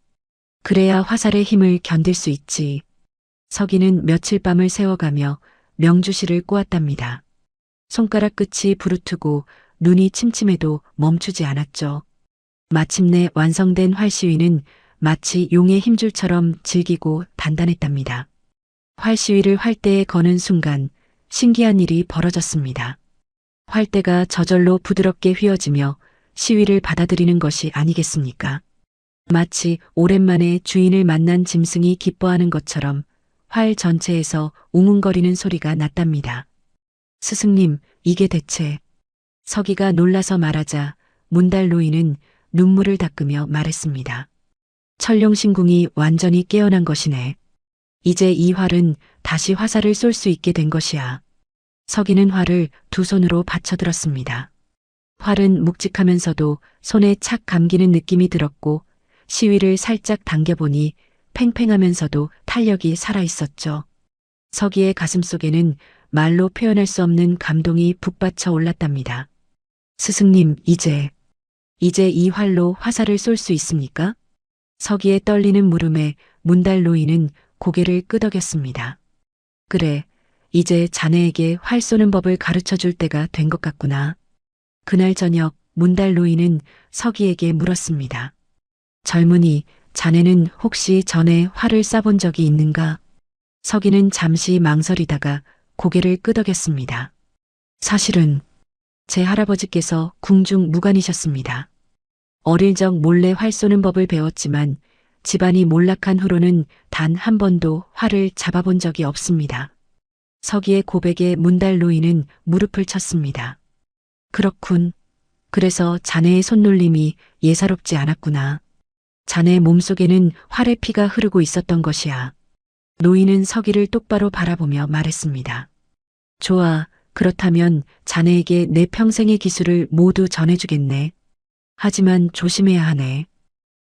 그래야 화살의 힘을 견딜 수 있지. 서기는 며칠 밤을 새워가며 명주실을 꼬았답니다. 손가락 끝이 부르트고 눈이 침침해도 멈추지 않았죠. 마침내 완성된 활시위는 마치 용의 힘줄처럼 질기고 단단했답니다. 활시위를 활대에 거는 순간 신기한 일이 벌어졌습니다. 활대가 저절로 부드럽게 휘어지며 시위를 받아들이는 것이 아니겠습니까? 마치 오랜만에 주인을 만난 짐승이 기뻐하는 것처럼 활 전체에서 웅웅거리는 소리가 났답니다. 스승님, 이게 대체... 서기가 놀라서 말하자 문달 노인은 눈물을 닦으며 말했습니다. 천룡신궁이 완전히 깨어난 것이네. 이제 이 활은 다시 화살을 쏠 수 있게 된 것이야. 서기는 활을 2손으로 받쳐들었습니다. 활은 묵직하면서도 손에 착 감기는 느낌이 들었고 시위를 살짝 당겨보니 팽팽하면서도 탄력이 살아있었죠. 서기의 가슴속에는 말로 표현할 수 없는 감동이 북받쳐 올랐답니다. 스승님, 이제 이 활로 화살을 쏠 수 있습니까? 서기의 떨리는 물음에 문달 노인은 고개를 끄덕였습니다. 그래, 이제 자네에게 활 쏘는 법을 가르쳐 줄 때가 된 것 같구나. 그날 저녁 문달 노인은 서기에게 물었습니다. 젊은이, 자네는 혹시 전에 활을 쏴본 적이 있는가? 서기는 잠시 망설이다가 고개를 끄덕였습니다. 사실은 제 할아버지께서 궁중 무관이셨습니다. 어릴 적 몰래 활 쏘는 법을 배웠지만 집안이 몰락한 후로는 단 한 번도 활을 잡아본 적이 없습니다. 서기의 고백에 문달 노인은 무릎을 쳤습니다. 그렇군. 그래서 자네의 손놀림이 예사롭지 않았구나. 자네 몸속에는 활의 피가 흐르고 있었던 것이야. 노인은 서기를 똑바로 바라보며 말했습니다. 좋아. 그렇다면 자네에게 내 평생의 기술을 모두 전해주겠네. 하지만 조심해야 하네.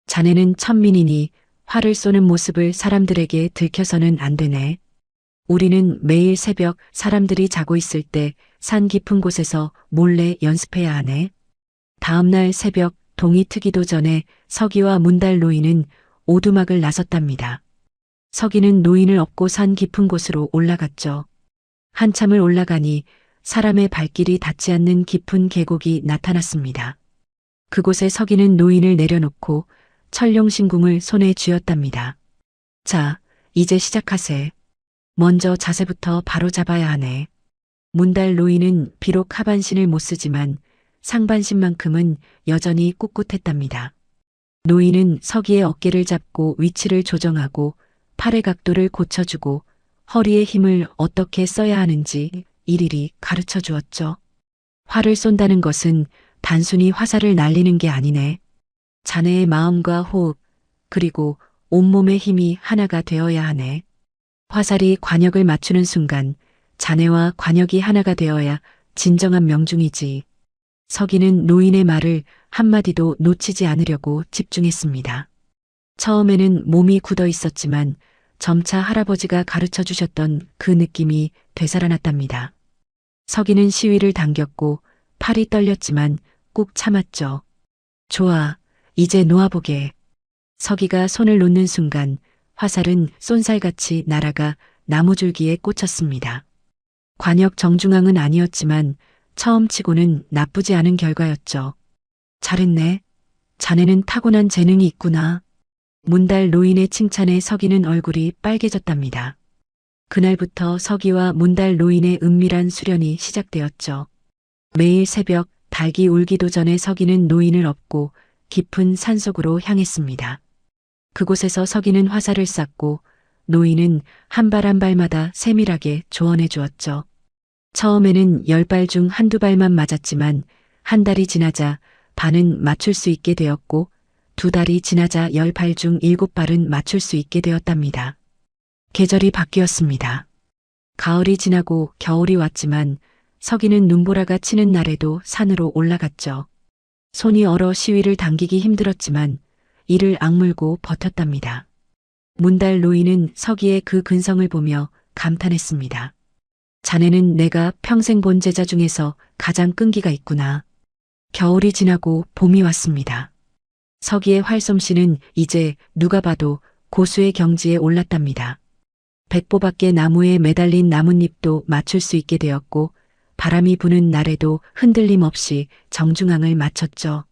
자네는 천민이니 활을 쏘는 모습을 사람들에게 들켜서는 안 되네. 우리는 매일 새벽 사람들이 자고 있을 때 산 깊은 곳에서 몰래 연습해야 하네. 다음날 새벽 동이 트기도 전에 서기와 문달 노인은 오두막을 나섰답니다. 서기는 노인을 업고 산 깊은 곳으로 올라갔죠. 한참을 올라가니 사람의 발길이 닿지 않는 깊은 계곡이 나타났습니다. 그곳에 서기는 노인을 내려놓고 천룡신궁을 손에 쥐었답니다. 자, 이제 시작하세. 먼저 자세부터 바로 잡아야 하네. 문달 노인은 비록 하반신을 못 쓰지만 상반신만큼은 여전히 꿋꿋했답니다. 노인은 서기의 어깨를 잡고 위치를 조정하고 팔의 각도를 고쳐주고 허리의 힘을 어떻게 써야 하는지 일일이 가르쳐 주었죠. 활을 쏜다는 것은 단순히 화살을 날리는 게 아니네. 자네의 마음과 호흡, 그리고 온몸의 힘이 하나가 되어야 하네. 화살이 관역을 맞추는 순간 자네와 관역이 하나가 되어야 진정한 명중이지. 서기는 노인의 말을 한마디도 놓치지 않으려고 집중했습니다. 처음에는 몸이 굳어 있었지만 점차 할아버지가 가르쳐 주셨던 그 느낌이 되살아났답니다. 서기는 시위를 당겼고 팔이 떨렸지만 꾹 참았죠. 좋아, 이제 놓아보게. 서기가 손을 놓는 순간 화살은 쏜살같이 날아가 나무줄기에 꽂혔습니다. 관역 정중앙은 아니었지만 처음 치고는 나쁘지 않은 결과였죠. 잘했네. 자네는 타고난 재능이 있구나. 문달 노인의 칭찬에 서기는 얼굴이 빨개졌답니다. 그날부터 서기와 문달 노인의 은밀한 수련이 시작되었죠. 매일 새벽 닭이 울기도 전에 서기는 노인을 업고 깊은 산속으로 향했습니다. 그곳에서 서기는 화살을 쐈고 노인은 한 발 한 발마다 세밀하게 조언해 주었죠. 처음에는 10발 중 한두 발만 맞았지만 한 달이 지나자 반은 맞출 수 있게 되었고 2달이 지나자 10발 중 7발은 맞출 수 있게 되었답니다. 계절이 바뀌었습니다. 가을이 지나고 겨울이 왔지만 서기는 눈보라가 치는 날에도 산으로 올라갔죠. 손이 얼어 시위를 당기기 힘들었지만 이를 악물고 버텼답니다. 문달 노인은 서기의 그 근성을 보며 감탄했습니다. 자네는 내가 평생 본 제자 중에서 가장 끈기가 있구나. 겨울이 지나고 봄이 왔습니다. 서기의 활솜씨는 이제 누가 봐도 고수의 경지에 올랐답니다. 백보밖에 나무에 매달린 나뭇잎도 맞출 수 있게 되었고 바람이 부는 날에도 흔들림 없이 정중앙을 맞췄죠.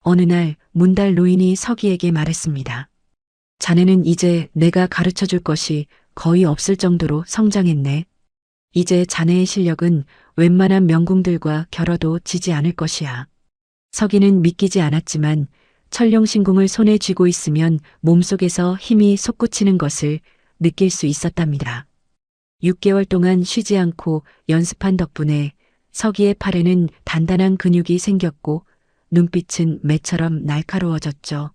어느 날 문달 노인이 서기에게 말했습니다. 자네는 이제 내가 가르쳐 줄 것이 거의 없을 정도로 성장했네. 이제 자네의 실력은 웬만한 명궁들과 겨뤄도 지지 않을 것이야. 서기는 믿기지 않았지만 천룡신궁을 손에 쥐고 있으면 몸속에서 힘이 솟구치는 것을 느낄 수 있었답니다. 6개월 동안 쉬지 않고 연습한 덕분에 서기의 팔에는 단단한 근육이 생겼고 눈빛은 매처럼 날카로워졌죠.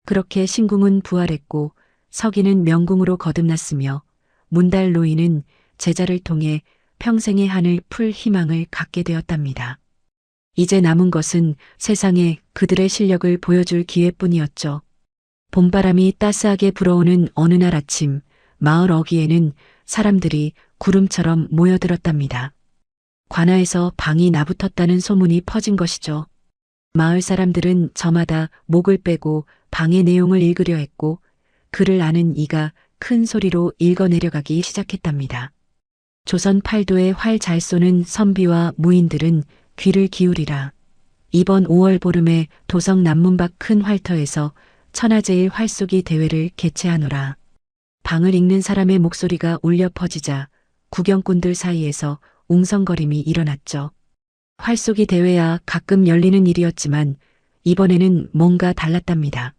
그렇게 신궁은 부활했고 서기는 명궁으로 거듭났으며 문달 노인은 제자를 통해 평생의 한을 풀 희망을 갖게 되었답니다. 이제 남은 것은 세상에 그들의 실력을 보여줄 기회뿐이었죠. 봄바람이 따스하게 불어오는 어느 날 아침, 마을 어귀에는 사람들이 구름처럼 모여들었답니다. 관아에서 방이 나붙었다는 소문이 퍼진 것이죠. 마을 사람들은 저마다 목을 빼고 방의 내용을 읽으려 했고 글을 아는 이가 큰 소리로 읽어내려가기 시작했답니다. 조선 팔도에 활 잘 쏘는 선비와 무인들은 귀를 기울이라. 이번 5월 보름에 도성 남문 밖 큰 활터에서 천하제일 활쏘기 대회를 개최하노라. 방을 읽는 사람의 목소리가 울려 퍼지자 구경꾼들 사이에서 웅성거림이 일어났죠. 활쏘기 대회야 가끔 열리는 일이었지만 이번에는 뭔가 달랐답니다.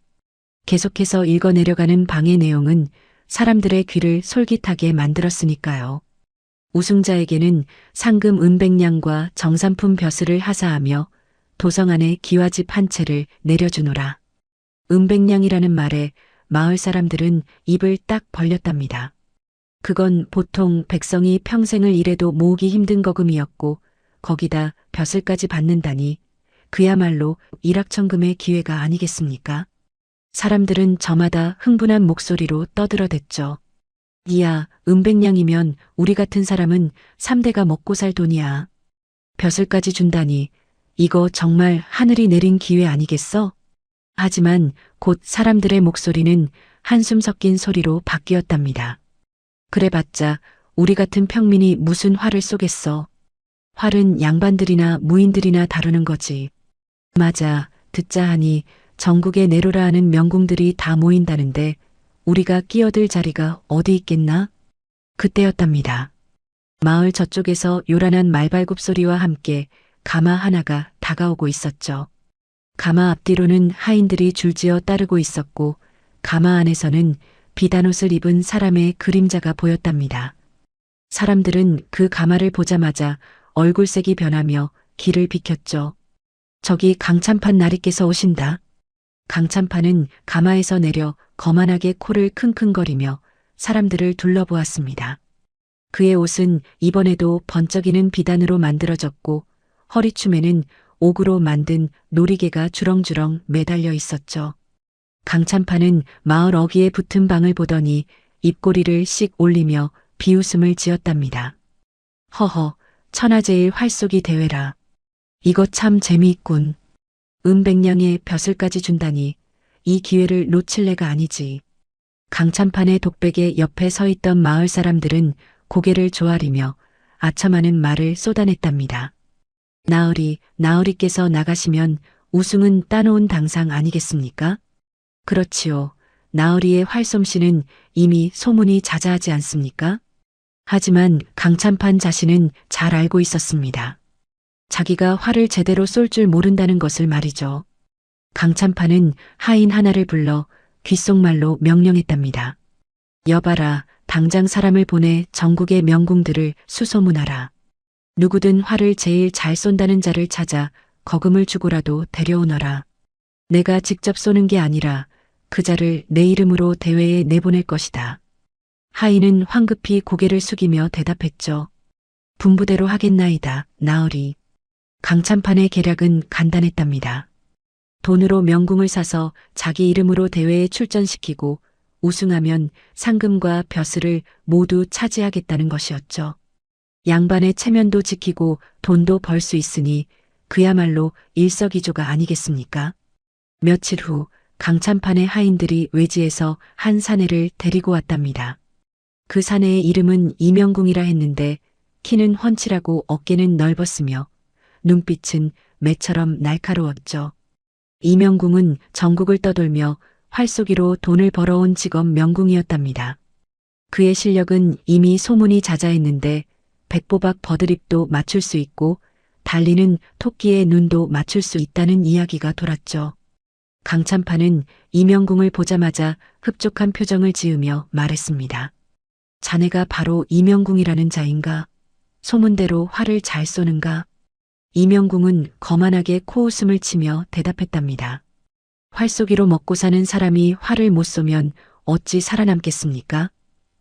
계속해서 읽어내려가는 방의 내용은 사람들의 귀를 솔깃하게 만들었으니까요. 우승자에게는 상금 은백냥과 정산품 벼슬을 하사하며 도성 안에 기와집 한 채를 내려주노라. 은백냥이라는 말에 마을 사람들은 입을 딱 벌렸답니다. 그건 보통 백성이 평생을 일해도 모으기 힘든 거금이었고 거기다 벼슬까지 받는다니 그야말로 일확천금의 기회가 아니겠습니까? 사람들은 저마다 흥분한 목소리로 떠들어댔죠. 이야, 은백냥이면 우리 같은 사람은 3대가 먹고 살 돈이야. 벼슬까지 준다니 이거 정말 하늘이 내린 기회 아니겠어? 하지만 곧 사람들의 목소리는 한숨 섞인 소리로 바뀌었답니다. 그래봤자 우리 같은 평민이 무슨 활을 쏘겠어. 활은 양반들이나 무인들이나 다루는 거지. 맞아, 듣자 하니 전국에 내로라 하는 명궁들이 다 모인다는데 우리가 끼어들 자리가 어디 있겠나? 그때였답니다. 마을 저쪽에서 요란한 말발굽 소리와 함께 가마 하나가 다가오고 있었죠. 가마 앞뒤로는 하인들이 줄지어 따르고 있었고 가마 안에서는 비단 옷을 입은 사람의 그림자가 보였답니다. 사람들은 그 가마를 보자마자 얼굴색이 변하며 길을 비켰죠. 저기 강찬판 나리께서 오신다. 강찬판은 가마에서 내려 거만하게 코를 킁킁거리며 사람들을 둘러보았습니다. 그의 옷은 이번에도 번쩍이는 비단으로 만들어졌고 허리춤에는 옥으로 만든 놀이개가 주렁주렁 매달려 있었죠. 강찬판은 마을 어귀에 붙은 방을 보더니 입꼬리를 씩 올리며 비웃음을 지었답니다. 허허, 천하제일 활쏘기 대회라. 이거 참 재미있군. 은백냥의 벼슬까지 준다니 이 기회를 놓칠 애가 아니지. 강찬판의 독백의 옆에 서 있던 마을 사람들은 고개를 조아리며 아첨하는 말을 쏟아냈답니다. 나으리께서 나가시면 우승은 따놓은 당상 아니겠습니까? 그렇지요. 나으리의 활솜씨는 이미 소문이 자자하지 않습니까? 하지만 강찬판 자신은 잘 알고 있었습니다. 자기가 활을 제대로 쏠 줄 모른다는 것을 말이죠. 강찬판은 하인 하나를 불러 귓속말로 명령했답니다. 여봐라, 당장 사람을 보내 전국의 명궁들을 수소문하라. 누구든 활을 제일 잘 쏜다는 자를 찾아 거금을 주고라도 데려오너라. 내가 직접 쏘는 게 아니라 그 자를 내 이름으로 대회에 내보낼 것이다. 하인은 황급히 고개를 숙이며 대답했죠. 분부대로 하겠나이다, 나으리. 강찬판의 계략은 간단했답니다. 돈으로 명궁을 사서 자기 이름으로 대회에 출전시키고 우승하면 상금과 벼슬을 모두 차지하겠다는 것이었죠. 양반의 체면도 지키고 돈도 벌 수 있으니 그야말로 일석이조가 아니겠습니까? 며칠 후 강찬판의 하인들이 외지에서 한 사내를 데리고 왔답니다. 그 사내의 이름은 이명궁이라 했는데 키는 훤칠하고 어깨는 넓었으며 눈빛은 매처럼 날카로웠죠. 이명궁은 전국을 떠돌며 활쏘기로 돈을 벌어온 직업 명궁이었답니다. 그의 실력은 이미 소문이 자자했는데 백보박 버드립도 맞출 수 있고 달리는 토끼의 눈도 맞출 수 있다는 이야기가 돌았죠. 강찬판은 이명궁을 보자마자 흡족한 표정을 지으며 말했습니다. 자네가 바로 이명궁이라는 자인가? 소문대로 활을 잘 쏘는가? 이명궁은 거만하게 코웃음을 치며 대답했답니다. 활쏘기로 먹고 사는 사람이 활을 못 쏘면 어찌 살아남겠습니까?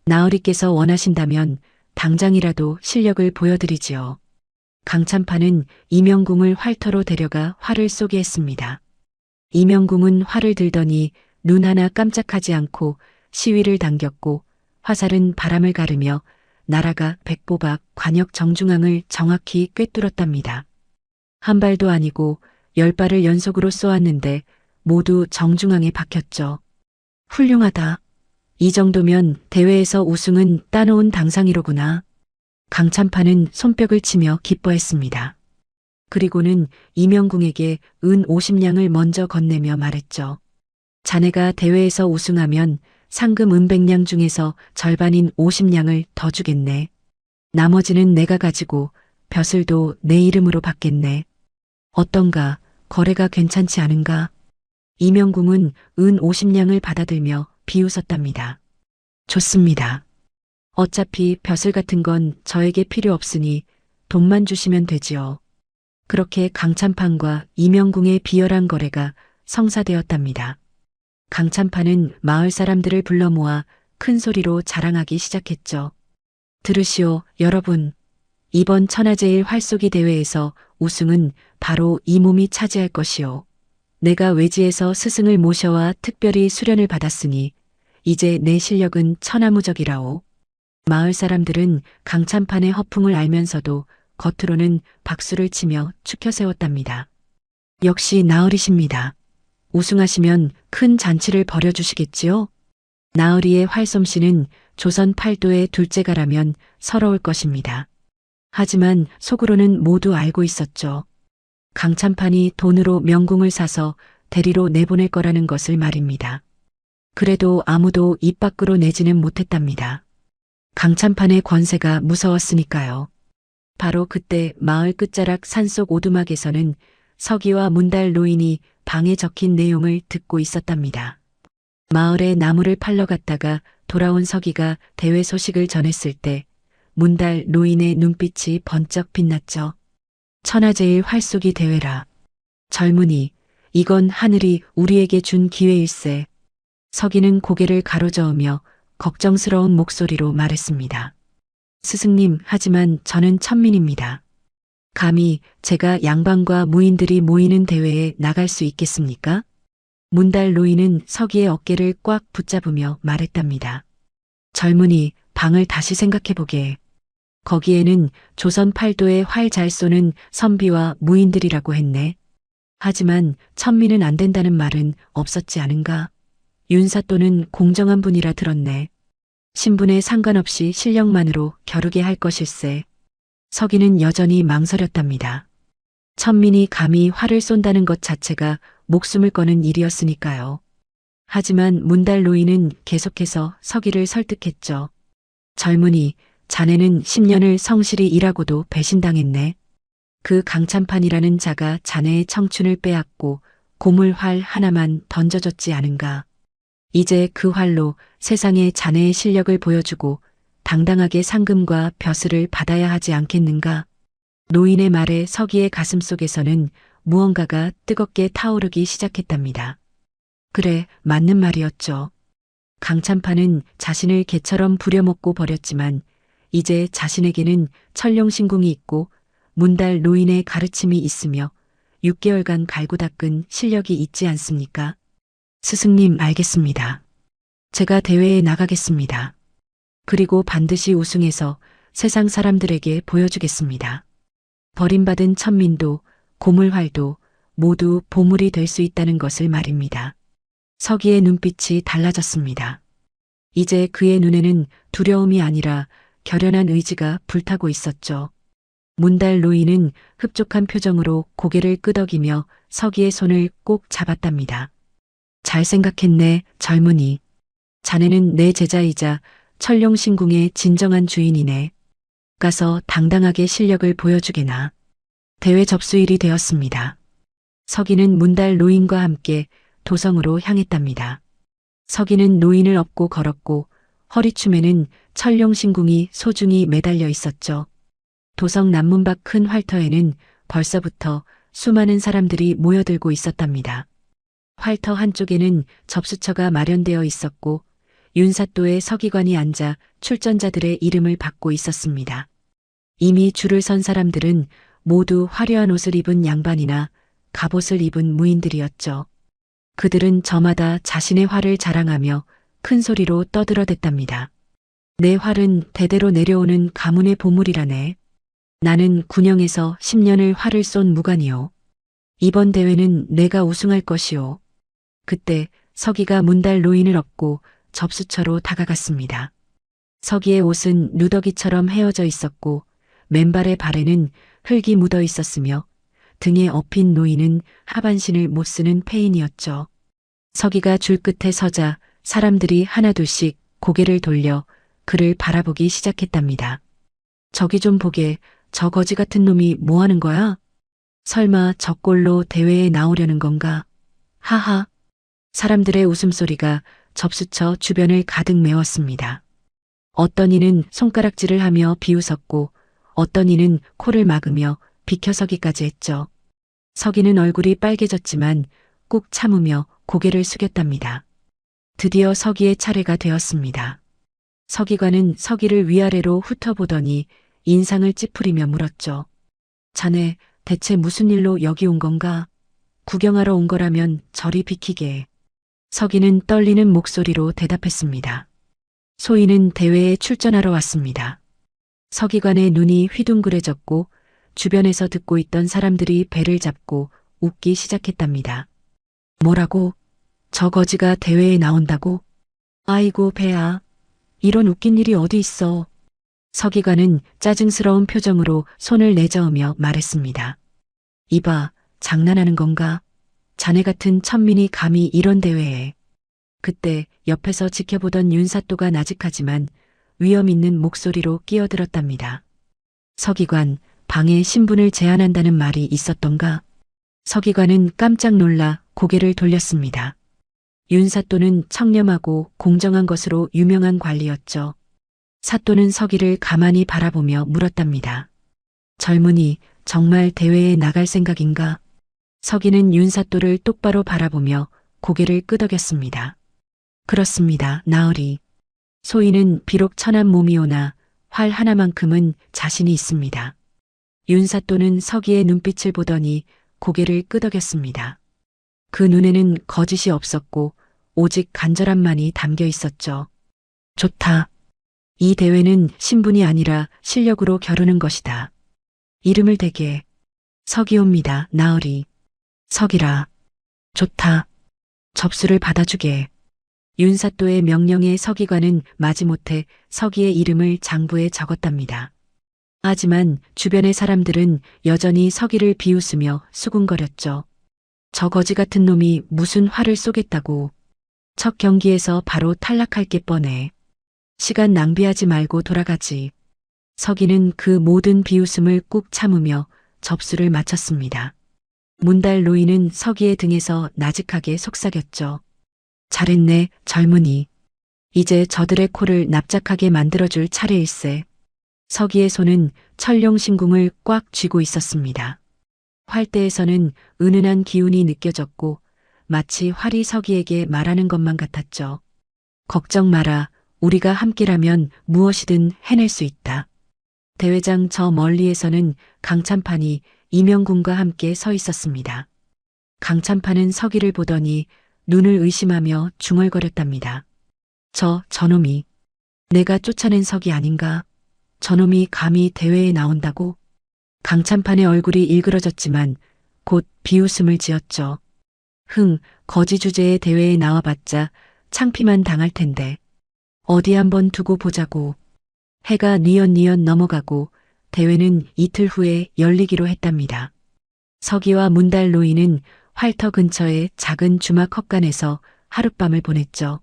나으리께서 원하신다면 당장이라도 실력을 보여드리지요. 강찬판은 이명궁을 활터로 데려가 활을 쏘게 했습니다. 이명궁은 활을 들더니 눈 하나 깜짝하지 않고 시위를 당겼고 화살은 바람을 가르며 나라가 백보박 관역 정중앙을 정확히 꿰뚫었답니다. 한 발도 아니고 10발을 연속으로 쏘았는데 모두 정중앙에 박혔죠. 훌륭하다. 이 정도면 대회에서 우승은 따놓은 당상이로구나. 강찬판은 손뼉을 치며 기뻐했습니다. 그리고는 이명궁에게 은 50냥을 먼저 건네며 말했죠. 자네가 대회에서 우승하면 상금 은 100냥 중에서 절반인 50냥을 더 주겠네. 나머지는 내가 가지고 벼슬도 내 이름으로 받겠네. 어떤가? 거래가 괜찮지 않은가? 이명궁은 은 50냥을 받아들며 비웃었답니다. 좋습니다. 어차피 벼슬 같은 건 저에게 필요 없으니 돈만 주시면 되지요. 그렇게 강찬판과 이명궁의 비열한 거래가 성사되었답니다. 강찬판은 마을 사람들을 불러 모아 큰 소리로 자랑하기 시작했죠. 들으시오, 여러분. 이번 천하제일 활쏘기 대회에서 우승은 바로 이 몸이 차지할 것이오. 내가 외지에서 스승을 모셔와 특별히 수련을 받았으니 이제 내 실력은 천하무적이라오. 마을 사람들은 강찬판의 허풍을 알면서도 겉으로는 박수를 치며 추켜 세웠답니다. 역시 나으리십니다. 우승하시면 큰 잔치를 벌여주시겠지요? 나으리의 활솜씨는 조선 팔도의 둘째가라면 서러울 것입니다. 하지만 속으로는 모두 알고 있었죠. 강찬판이 돈으로 명궁을 사서 대리로 내보낼 거라는 것을 말입니다. 그래도 아무도 입 밖으로 내지는 못했답니다. 강찬판의 권세가 무서웠으니까요. 바로 그때 마을 끝자락 산속 오두막에서는 서기와 문달 노인이 방에 적힌 내용을 듣고 있었답니다. 마을에 나무를 팔러 갔다가 돌아온 서기가 대회 소식을 전했을 때 문달 노인의 눈빛이 번쩍 빛났죠. 천하제일 활쏘기 대회라. 젊은이, 이건 하늘이 우리에게 준 기회일세. 서기는 고개를 가로저으며 걱정스러운 목소리로 말했습니다. 스승님, 하지만 저는 천민입니다. 감히 제가 양반과 무인들이 모이는 대회에 나갈 수 있겠습니까? 문달 노인은 서기의 어깨를 꽉 붙잡으며 말했답니다. 젊은이, 방을 다시 생각해보게. 거기에는 조선 팔도에 활 잘 쏘는 선비와 무인들이라고 했네. 하지만 천민은 안 된다는 말은 없었지 않은가? 윤사또는 공정한 분이라 들었네. 신분에 상관없이 실력만으로 겨루게 할 것일세. 서기는 여전히 망설였답니다. 천민이 감히 활을 쏜다는 것 자체가 목숨을 거는 일이었으니까요. 하지만 문달 노인은 계속해서 서기를 설득했죠. 젊은이, 자네는 10년을 성실히 일하고도 배신당했네. 그 강찬판이라는 자가 자네의 청춘을 빼앗고 고물활 하나만 던져줬지 않은가. 이제 그 활로 세상에 자네의 실력을 보여주고 당당하게 상금과 벼슬을 받아야 하지 않겠는가. 노인의 말에 서기의 가슴속에서는 무언가가 뜨겁게 타오르기 시작했답니다. 그래, 맞는 말이었죠. 강찬판은 자신을 개처럼 부려먹고 버렸지만 이제 자신에게는 천룡신궁이 있고 문달 노인의 가르침이 있으며 6개월간 갈고 닦은 실력이 있지 않습니까? 스승님, 알겠습니다. 제가 대회에 나가겠습니다. 그리고 반드시 우승해서 세상 사람들에게 보여주겠습니다. 버림받은 천민도 고물활도 모두 보물이 될 수 있다는 것을 말입니다. 서기의 눈빛이 달라졌습니다. 이제 그의 눈에는 두려움이 아니라 결연한 의지가 불타고 있었죠. 문달 노인은 흡족한 표정으로 고개를 끄덕이며 서기의 손을 꼭 잡았답니다. 잘 생각했네, 젊은이. 자네는 내 제자이자 천룡신궁의 진정한 주인이네. 가서 당당하게 실력을 보여주게나. 대회 접수일이 되었습니다. 서기는 문달 노인과 함께 도성으로 향했답니다. 서기는 노인을 업고 걸었고 허리춤에는 천룡신궁이 소중히 매달려 있었죠. 도성 남문 밖 큰 활터에는 벌써부터 수많은 사람들이 모여들고 있었답니다. 활터 한쪽에는 접수처가 마련되어 있었고 윤사또의 서기관이 앉아 출전자들의 이름을 받고 있었습니다. 이미 줄을 선 사람들은 모두 화려한 옷을 입은 양반이나 갑옷을 입은 무인들이었죠. 그들은 저마다 자신의 활을 자랑하며 큰 소리로 떠들어댔답니다. 내 활은 대대로 내려오는 가문의 보물이라네. 나는 군영에서 10년을 활을 쏜 무관이요. 이번 대회는 내가 우승할 것이요. 그때 서기가 문달 노인을 업고 접수처로 다가갔습니다. 서기의 옷은 누더기처럼 헤어져 있었고 맨발의 발에는 흙이 묻어 있었으며 등에 업힌 노인은 하반신을 못 쓰는 폐인이었죠. 서기가 줄 끝에 서자 사람들이 하나둘씩 고개를 돌려 그를 바라보기 시작했답니다. 저기 좀 보게, 저 거지 같은 놈이 뭐 하는 거야? 설마 저 꼴로 대회에 나오려는 건가? 하하. 사람들의 웃음소리가 접수처 주변을 가득 메웠습니다. 어떤 이는 손가락질을 하며 비웃었고 어떤 이는 코를 막으며 비켜서기까지 했죠. 서기는 얼굴이 빨개졌지만 꾹 참으며 고개를 숙였답니다. 드디어 서기의 차례가 되었습니다. 서기관은 서기를 위아래로 훑어보더니 인상을 찌푸리며 물었죠. 자네 대체 무슨 일로 여기 온 건가? 구경하러 온 거라면 저리 비키게. 서기는 떨리는 목소리로 대답했습니다. 소인은 대회에 출전하러 왔습니다. 서기관의 눈이 휘둥그레졌고 주변에서 듣고 있던 사람들이 배를 잡고 웃기 시작했답니다. 뭐라고? 저 거지가 대회에 나온다고? 아이고 배야. 이런 웃긴 일이 어디 있어. 서기관은 짜증스러운 표정으로 손을 내저으며 말했습니다. 이봐, 장난하는 건가? 자네 같은 천민이 감히 이런 대회에. 그때 옆에서 지켜보던 윤사또가 나직하지만 위험 있는 목소리로 끼어들었답니다. 서기관, 방에 신분을 제한한다는 말이 있었던가? 서기관은 깜짝 놀라 고개를 돌렸습니다. 윤사또는 청렴하고 공정한 것으로 유명한 관리였죠. 사또는 서기를 가만히 바라보며 물었답니다. 젊은이, 정말 대회에 나갈 생각인가? 서기는 윤사또를 똑바로 바라보며 고개를 끄덕였습니다. 그렇습니다, 나으리. 소인은 비록 천한 몸이오나 활 하나만큼은 자신이 있습니다. 윤사또는 서기의 눈빛을 보더니 고개를 끄덕였습니다. 그 눈에는 거짓이 없었고 오직 간절함만이 담겨 있었죠. 좋다. 이 대회는 신분이 아니라 실력으로 겨루는 것이다. 이름을 대게. 서기옵니다, 나으리. 서기라. 좋다. 접수를 받아주게. 윤사또의 명령에 서기관은 마지못해 서기의 이름을 장부에 적었답니다. 하지만 주변의 사람들은 여전히 서기를 비웃으며 수군거렸죠. 저 거지 같은 놈이 무슨 화를 쏘겠다고. 첫 경기에서 바로 탈락할 게 뻔해. 시간 낭비하지 말고 돌아가지. 서기는 그 모든 비웃음을 꾹 참으며 접수를 마쳤습니다. 문달 노인은 서기의 등에서 나직하게 속삭였죠. 잘했네, 젊은이. 이제 저들의 코를 납작하게 만들어줄 차례일세. 서기의 손은 천룡신궁을 꽉 쥐고 있었습니다. 활대에서는 은은한 기운이 느껴졌고 마치 활이 서기에게 말하는 것만 같았죠. 걱정 마라. 우리가 함께라면 무엇이든 해낼 수 있다. 대회장 저 멀리에서는 강찬판이 이명군과 함께 서 있었습니다. 강찬판은 서기를 보더니 눈을 의심하며 중얼거렸답니다. 저놈이 내가 쫓아낸 서기 아닌가? 저놈이 감히 대회에 나온다고? 강찬판의 얼굴이 일그러졌지만 곧 비웃음을 지었죠. 거지 주제의 대회에 나와봤자 창피만 당할 텐데. 어디 한번 두고 보자고. 해가 뉘엿뉘엿 넘어가고 대회는 이틀 후에 열리기로 했답니다. 서기와 문달 노인은 활터 근처의 작은 주막 헛간에서 하룻밤을 보냈죠.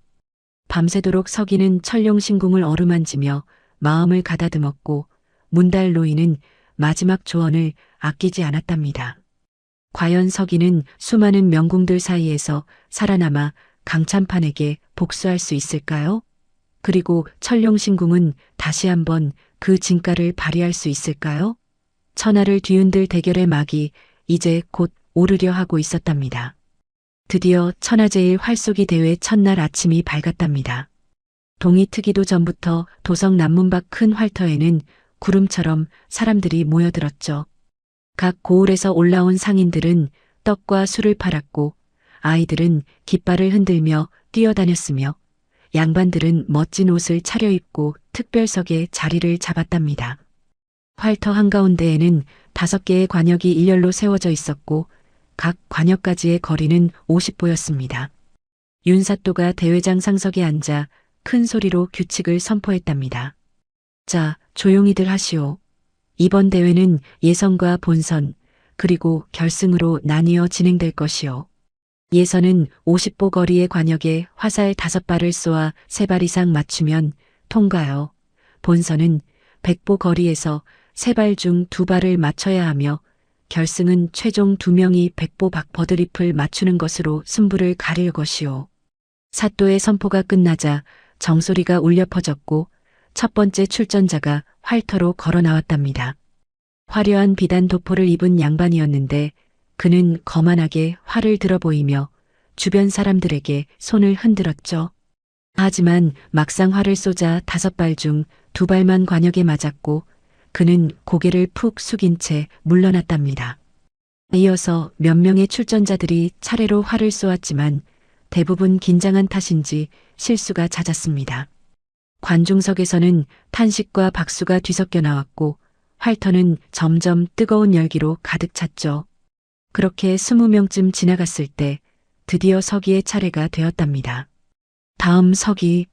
밤새도록 서기는 천룡신궁을 어루만지며 마음을 가다듬었고 문달 노인은 마지막 조언을 아끼지 않았답니다. 과연 서기는 수많은 명궁들 사이에서 살아남아 강찬판에게 복수할 수 있을까요? 그리고 천룡신궁은 다시 한번 그 진가를 발휘할 수 있을까요? 천하를 뒤흔들 대결의 막이 이제 곧 오르려 하고 있었답니다. 드디어 천하제일 활쏘기 대회 첫날 아침이 밝았답니다. 동이 트기도 전부터 도성 남문 밖 큰 활터에는 구름처럼 사람들이 모여들었죠. 각 고을에서 올라온 상인들은 떡과 술을 팔았고 아이들은 깃발을 흔들며 뛰어다녔으며 양반들은 멋진 옷을 차려입고 특별석에 자리를 잡았답니다. 활터 한가운데에는 5개의 관역이 일렬로 세워져 있었고 각 관역까지의 거리는 50보였습니다. 윤사또가 대회장 상석에 앉아 큰 소리로 규칙을 선포했답니다. 자, 조용히들 하시오. 이번 대회는 예선과 본선, 그리고 결승으로 나뉘어 진행될 것이오. 예선은 50보 거리의 관역에 화살 5발을 쏘아 3발 이상 맞추면 통과요. 본선은 100보 거리에서 3발 중 2발을 맞춰야 하며 결승은 최종 2명이 100보 밖 버드립을 맞추는 것으로 승부를 가릴 것이오. 사또의 선포가 끝나자 정소리가 울려 퍼졌고 첫 번째 출전자가 활터로 걸어 나왔답니다. 화려한 비단 도포를 입은 양반이었는데 그는 거만하게 활을 들어 보이며 주변 사람들에게 손을 흔들었죠. 하지만 막상 활을 쏘자 5발 중 2발만 관역에 맞았고 그는 고개를 푹 숙인 채 물러났답니다. 이어서 몇 명의 출전자들이 차례로 활을 쏘았지만 대부분 긴장한 탓인지 실수가 잦았습니다. 관중석에서는 탄식과 박수가 뒤섞여 나왔고 활터는 점점 뜨거운 열기로 가득 찼죠. 그렇게 20명쯤 지나갔을 때 드디어 서기의 차례가 되었답니다. 다음 서기.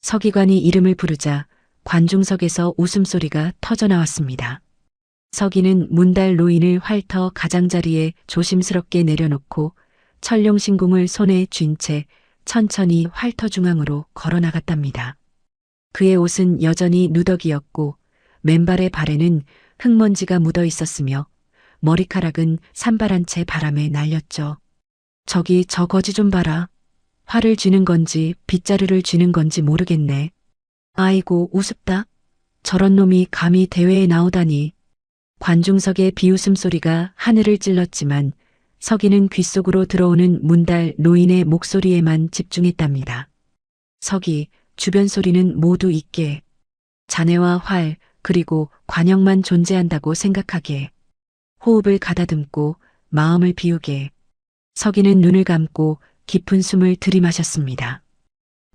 서기관이 이름을 부르자 관중석에서 웃음소리가 터져나왔습니다. 서기는 문달 노인을 활터 가장자리에 조심스럽게 내려놓고 천룡신궁을 손에 쥔 채 천천히 활터 중앙으로 걸어나갔답니다. 그의 옷은 여전히 누더기였고 맨발의 발에는 흙먼지가 묻어 있었으며 머리카락은 산발한 채 바람에 날렸죠. 저기 저 거지 좀 봐라. 활을 쥐는 건지 빗자루를 쥐는 건지 모르겠네. 아이고 우습다. 저런 놈이 감히 대회에 나오다니. 관중석의 비웃음 소리가 하늘을 찔렀지만 서기는 귓속으로 들어오는 문달 노인의 목소리에만 집중했답니다. 서기, 주변 소리는 모두 잊게. 자네와 활, 그리고 관역만 존재한다고 생각하게. 호흡을 가다듬고 마음을 비우게. 서기는 눈을 감고 깊은 숨을 들이마셨습니다.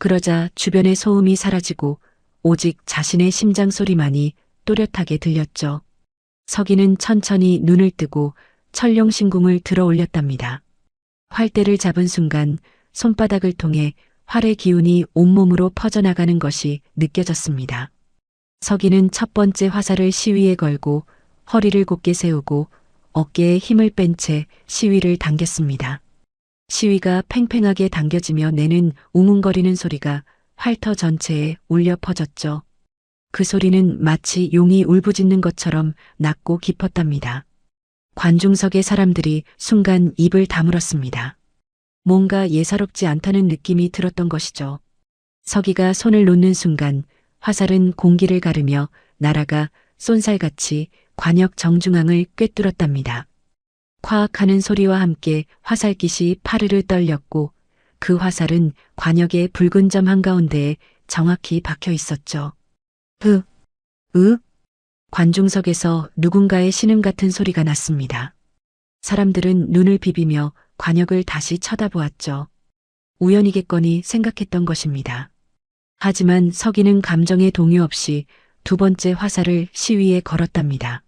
그러자 주변의 소음이 사라지고 오직 자신의 심장 소리만이 또렷하게 들렸죠. 서기는 천천히 눈을 뜨고 천룡신궁을 들어 올렸답니다. 활대를 잡은 순간 손바닥을 통해 활의 기운이 온몸으로 퍼져나가는 것이 느껴졌습니다. 서기는 첫 번째 화살을 시위에 걸고 허리를 곧게 세우고 어깨에 힘을 뺀 채 시위를 당겼습니다. 시위가 팽팽하게 당겨지며 내는 웅웅거리는 소리가 활터 전체에 울려 퍼졌죠. 그 소리는 마치 용이 울부짖는 것처럼 낮고 깊었답니다. 관중석의 사람들이 순간 입을 다물었습니다. 뭔가 예사롭지 않다는 느낌이 들었던 것이죠. 서기가 손을 놓는 순간 화살은 공기를 가르며 날아가 쏜살같이 관역 정중앙을 꿰뚫었답니다. 콱하는 소리와 함께 화살깃이 파르르 떨렸고 그 화살은 관역의 붉은 점 한가운데에 정확히 박혀 있었죠. 관중석에서 누군가의 신음 같은 소리가 났습니다. 사람들은 눈을 비비며 관역을 다시 쳐다보았죠. 우연이겠거니 생각했던 것입니다. 하지만 서기는 감정의 동요 없이 두 번째 화살을 시위에 걸었답니다.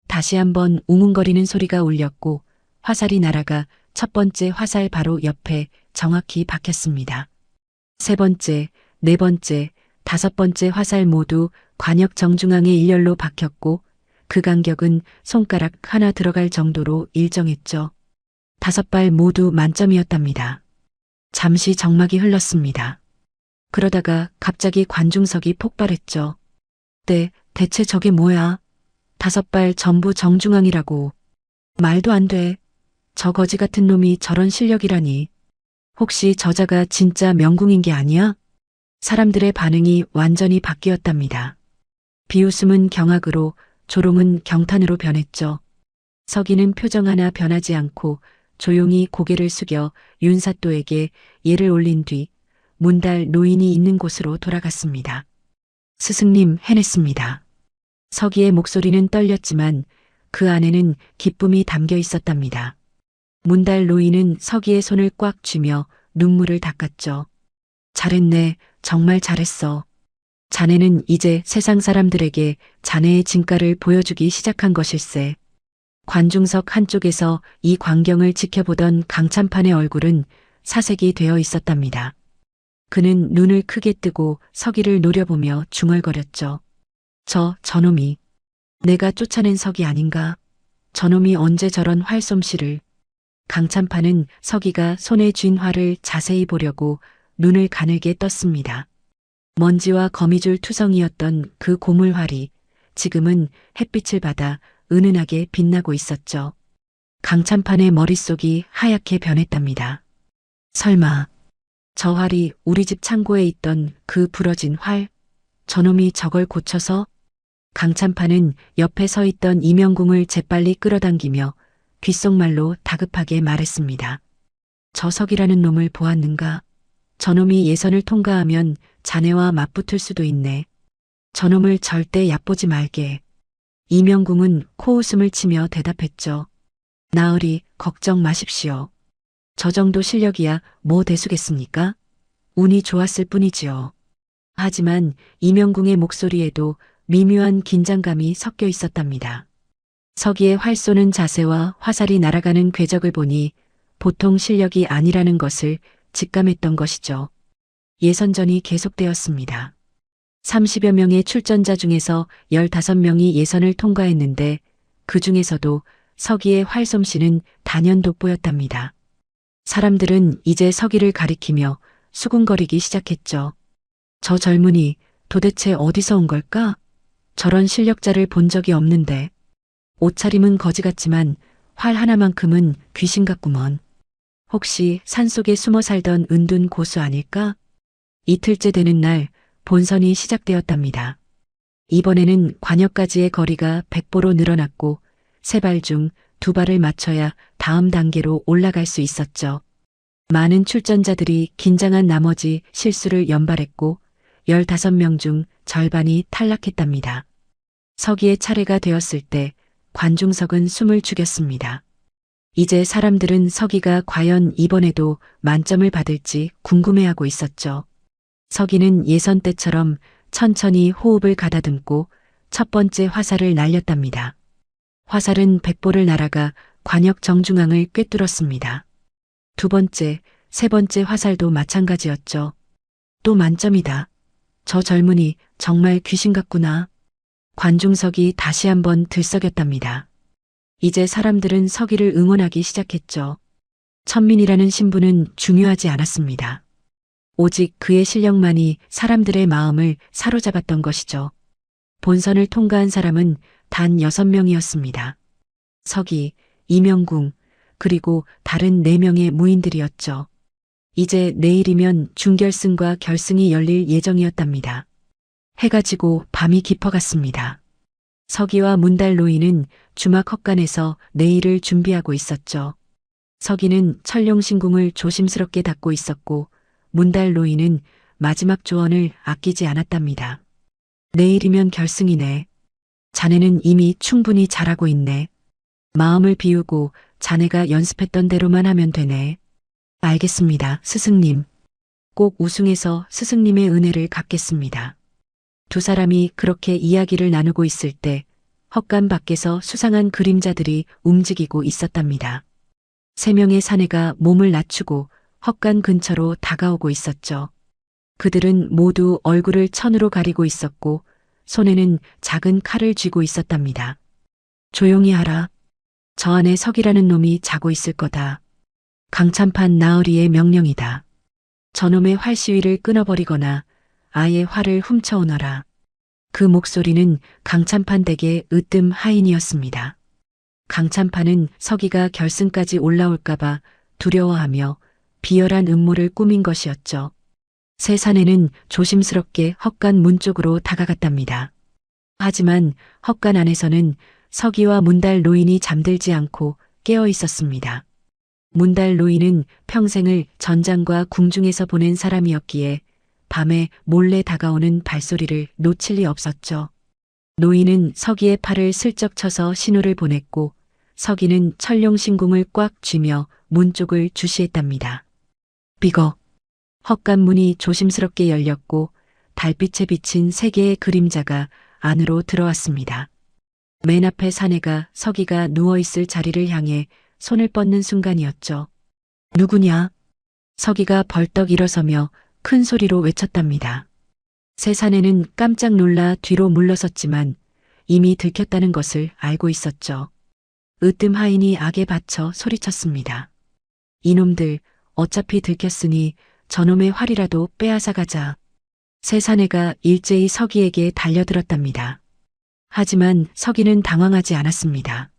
다시 한번 웅웅거리는 소리가 울렸고 화살이 날아가 첫 번째 화살 바로 옆에 정확히 박혔습니다. 세 번째, 네 번째, 다섯 번째 화살 모두 관역 정중앙에 일렬로 박혔고 그 간격은 손가락 하나 들어갈 정도로 일정했죠. 5발 모두 만점이었답니다. 잠시 정막이 흘렀습니다. 그러다가 갑자기 관중석이 폭발했죠. 대체 저게 뭐야? 5발 전부 정중앙이라고. 말도 안 돼. 저 거지 같은 놈이 저런 실력이라니. 혹시 저자가 진짜 명궁인 게 아니야? 사람들의 반응이 완전히 바뀌었답니다. 비웃음은 경악으로, 조롱은 경탄으로 변했죠. 서기는 표정 하나 변하지 않고 조용히 고개를 숙여 윤사또에게 예를 올린 뒤 문달 노인이 있는 곳으로 돌아갔습니다. 스승님, 해냈습니다. 서기의 목소리는 떨렸지만 그 안에는 기쁨이 담겨 있었답니다. 문달 노인은 서기의 손을 꽉 쥐며 눈물을 닦았죠. 잘했네, 정말 잘했어. 자네는 이제 세상 사람들에게 자네의 진가를 보여주기 시작한 것일세. 관중석 한쪽에서 이 광경을 지켜보던 강찬판의 얼굴은 사색이 되어 있었답니다. 그는 눈을 크게 뜨고 서기를 노려보며 중얼거렸죠. 저놈이. 내가 쫓아낸 서기 아닌가? 저놈이 언제 저런 활솜씨를. 강찬판은 서기가 손에 쥔 활을 자세히 보려고 눈을 가늘게 떴습니다. 먼지와 거미줄 투성이었던 그 고물활이 지금은 햇빛을 받아 은은하게 빛나고 있었죠. 강찬판의 머릿속이 하얗게 변했답니다. 설마 저 활이 우리 집 창고에 있던 그 부러진 활? 저놈이 저걸 고쳐서? 강찬판은 옆에 서 있던 이명궁을 재빨리 끌어당기며 귓속말로 다급하게 말했습니다. 저 석이라는 놈을 보았는가? 저놈이 예선을 통과하면 자네와 맞붙을 수도 있네. 저놈을 절대 얕보지 말게. 이명궁은 코웃음을 치며 대답했죠. 나으리, 걱정 마십시오. 저 정도 실력이야 뭐 대수겠습니까? 운이 좋았을 뿐이지요. 하지만 이명궁의 목소리에도 미묘한 긴장감이 섞여 있었답니다. 서기의 활 쏘는 자세와 화살이 날아가는 궤적을 보니 보통 실력이 아니라는 것을 직감했던 것이죠. 예선전이 계속되었습니다. 30여 명의 출전자 중에서 15명이 예선을 통과했는데 그 중에서도 서기의 활솜씨는 단연 돋보였답니다. 사람들은 이제 서기를 가리키며 수군거리기 시작했죠. 저 젊은이 도대체 어디서 온 걸까? 저런 실력자를 본 적이 없는데. 옷차림은 거지 같지만 활 하나만큼은 귀신 같구먼. 혹시 산속에 숨어 살던 은둔 고수 아닐까? 이틀째 되는 날 본선이 시작되었답니다. 이번에는 관역까지의 거리가 100보로 늘어났고 3발 중 2발을 맞춰야 다음 단계로 올라갈 수 있었죠. 많은 출전자들이 긴장한 나머지 실수를 연발했고 15명 중 절반이 탈락했답니다. 서기의 차례가 되었을 때 관중석은 숨을 죽였습니다. 이제 사람들은 서기가 과연 이번에도 만점을 받을지 궁금해하고 있었죠. 서기는 예선 때처럼 천천히 호흡을 가다듬고 첫 번째 화살을 날렸답니다. 화살은 100보를 날아가 관역 정중앙을 꿰뚫었습니다. 두 번째, 세 번째 화살도 마찬가지였죠. 또 만점이다. 저 젊은이 정말 귀신 같구나. 관중석이 다시 한번 들썩였답니다. 이제 사람들은 서기를 응원하기 시작했죠. 천민이라는 신분은 중요하지 않았습니다. 오직 그의 실력만이 사람들의 마음을 사로잡았던 것이죠. 본선을 통과한 사람은 단 6명이었습니다. 서기, 이명궁, 그리고 다른 4명의 무인들이었죠. 이제 내일이면 준결승과 결승이 열릴 예정이었답니다. 해가 지고 밤이 깊어갔습니다. 서기와 문달노인은 주막 헛간에서 내일을 준비하고 있었죠. 서기는 천룡신궁을 조심스럽게 닫고 있었고 문달노인은 마지막 조언을 아끼지 않았답니다. 내일이면 결승이네. 자네는 이미 충분히 잘하고 있네. 마음을 비우고 자네가 연습했던 대로만 하면 되네. 알겠습니다, 스승님. 꼭 우승해서 스승님의 은혜를 갚겠습니다. 두 사람이 그렇게 이야기를 나누고 있을 때 헛간 밖에서 수상한 그림자들이 움직이고 있었답니다. 3명의 사내가 몸을 낮추고 헛간 근처로 다가오고 있었죠. 그들은 모두 얼굴을 천으로 가리고 있었고 손에는 작은 칼을 쥐고 있었답니다. 조용히 하라. 저 안에 석이라는 놈이 자고 있을 거다. 강찬판 나으리의 명령이다. 저놈의 활시위를 끊어버리거나 아예 활을 훔쳐오너라. 그 목소리는 강찬판 댁의 으뜸 하인이었습니다. 강찬판은 서기가 결승까지 올라올까봐 두려워하며 비열한 음모를 꾸민 것이었죠. 세 사내는 조심스럽게 헛간 문 쪽으로 다가갔답니다. 하지만 헛간 안에서는 서기와 문달 노인이 잠들지 않고 깨어 있었습니다. 문달 노인은 평생을 전장과 궁중에서 보낸 사람이었기에 밤에 몰래 다가오는 발소리를 놓칠 리 없었죠. 노인은 서기의 팔을 슬쩍 쳐서 신호를 보냈고 서기는 천룡신궁을 꽉 쥐며 문 쪽을 주시했답니다. 비거. 헛간 문이 조심스럽게 열렸고 달빛에 비친 3개의 그림자가 안으로 들어왔습니다. 맨 앞에 사내가 서기가 누워있을 자리를 향해 손을 뻗는 순간이었죠. 누구냐? 서기가 벌떡 일어서며 큰 소리로 외쳤답니다. 세 사내는 깜짝 놀라 뒤로 물러섰지만 이미 들켰다는 것을 알고 있었죠. 으뜸 하인이 악에 받쳐 소리쳤습니다. 이놈들 어차피 들켰으니 저놈의 활이라도 빼앗아 가자. 세 사내가 일제히 서기에게 달려들었답니다. 하지만 서기는 당황하지 않았습니다.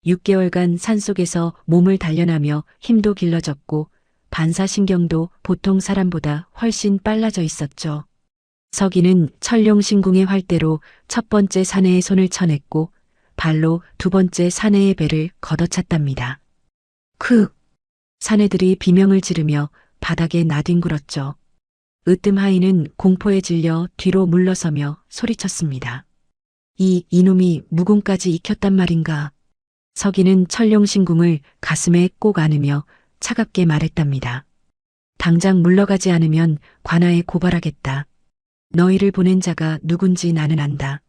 6개월간 산속에서 몸을 단련하며 힘도 길러졌고 반사신경도 보통 사람보다 훨씬 빨라져 있었죠. 서기는 천룡신궁의 활대로 첫 번째 사내의 손을 쳐냈고 발로 두 번째 사내의 배를 걷어찼답니다. 사내들이 비명을 지르며 바닥에 나뒹굴었죠. 으뜸 하인은 공포에 질려 뒤로 물러서며 소리쳤습니다. 이놈이 무공까지 익혔단 말인가. 서기는 천룡신궁을 가슴에 꼭 안으며 차갑게 말했답니다. 당장 물러가지 않으면 관아에 고발하겠다. 너희를 보낸 자가 누군지 나는 안다.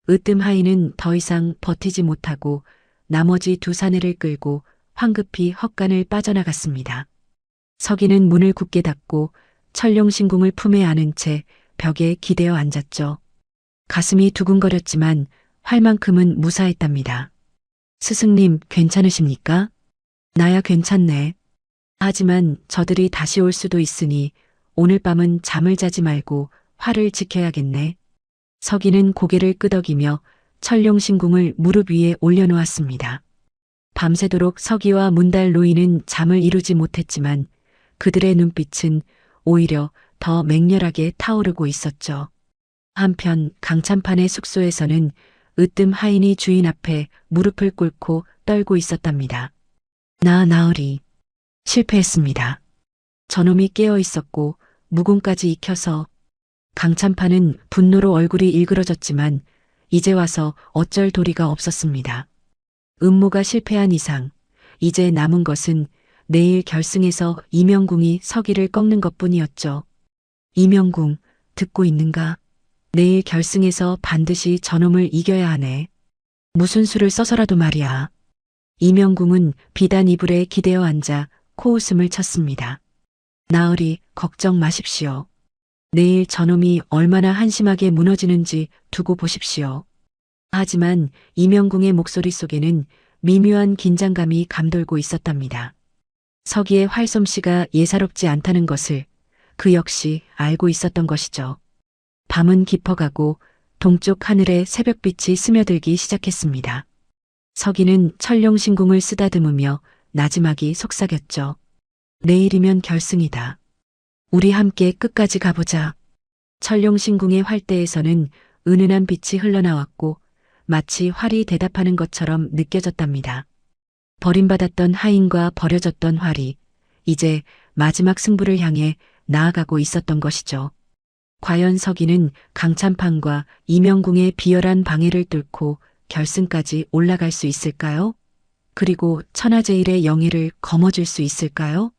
으뜸 하인은 더 이상 버티지 못하고 나머지 두 사내를 끌고 황급히 헛간을 빠져나갔습니다. 서기는 문을 굳게 닫고 천룡신궁을 품에 안은 채 벽에 기대어 앉았죠. 가슴이 두근거렸지만 활만큼은 무사했답니다. 스승님 괜찮으십니까? 나야 괜찮네. 하지만 저들이 다시 올 수도 있으니 오늘 밤은 잠을 자지 말고 활을 지켜야겠네. 서기는 고개를 끄덕이며 천룡신궁을 무릎 위에 올려놓았습니다. 밤새도록 서기와 문달 노인은 잠을 이루지 못했지만 그들의 눈빛은 오히려 더 맹렬하게 타오르고 있었죠. 한편 강찬판의 숙소에서는 으뜸 하인이 주인 앞에 무릎을 꿇고 떨고 있었답니다. 나으리. 실패했습니다. 저놈이 깨어 있었고 무공까지 익혀서. 강찬판은 분노로 얼굴이 일그러졌지만 이제 와서 어쩔 도리가 없었습니다. 음모가 실패한 이상 이제 남은 것은 내일 결승에서 이명궁이 서기를 꺾는 것뿐이었죠. 이명궁, 듣고 있는가? 내일 결승에서 반드시 저놈을 이겨야 하네. 무슨 수를 써서라도 말이야. 이명궁은 비단 이불에 기대어 앉아 코웃음을 쳤습니다. 나으리, 걱정 마십시오. 내일 저놈이 얼마나 한심하게 무너지는지 두고 보십시오. 하지만 이명궁의 목소리 속에는 미묘한 긴장감이 감돌고 있었답니다. 서기의 활솜씨가 예사롭지 않다는 것을 그 역시 알고 있었던 것이죠. 밤은 깊어가고 동쪽 하늘에 새벽빛이 스며들기 시작했습니다. 서기는 천룡신궁을 쓰다듬으며 나지막이 속삭였죠. 내일이면 결승이다. 우리 함께 끝까지 가보자. 천룡신궁의 활대에서는 은은한 빛이 흘러나왔고 마치 활이 대답하는 것처럼 느껴졌답니다. 버림받았던 하인과 버려졌던 활이 이제 마지막 승부를 향해 나아가고 있었던 것이죠. 과연 서기는 강찬판과 이명궁의 비열한 방해를 뚫고 결승까지 올라갈 수 있을까요? 그리고 천하제일의 영예를 거머쥘 수 있을까요?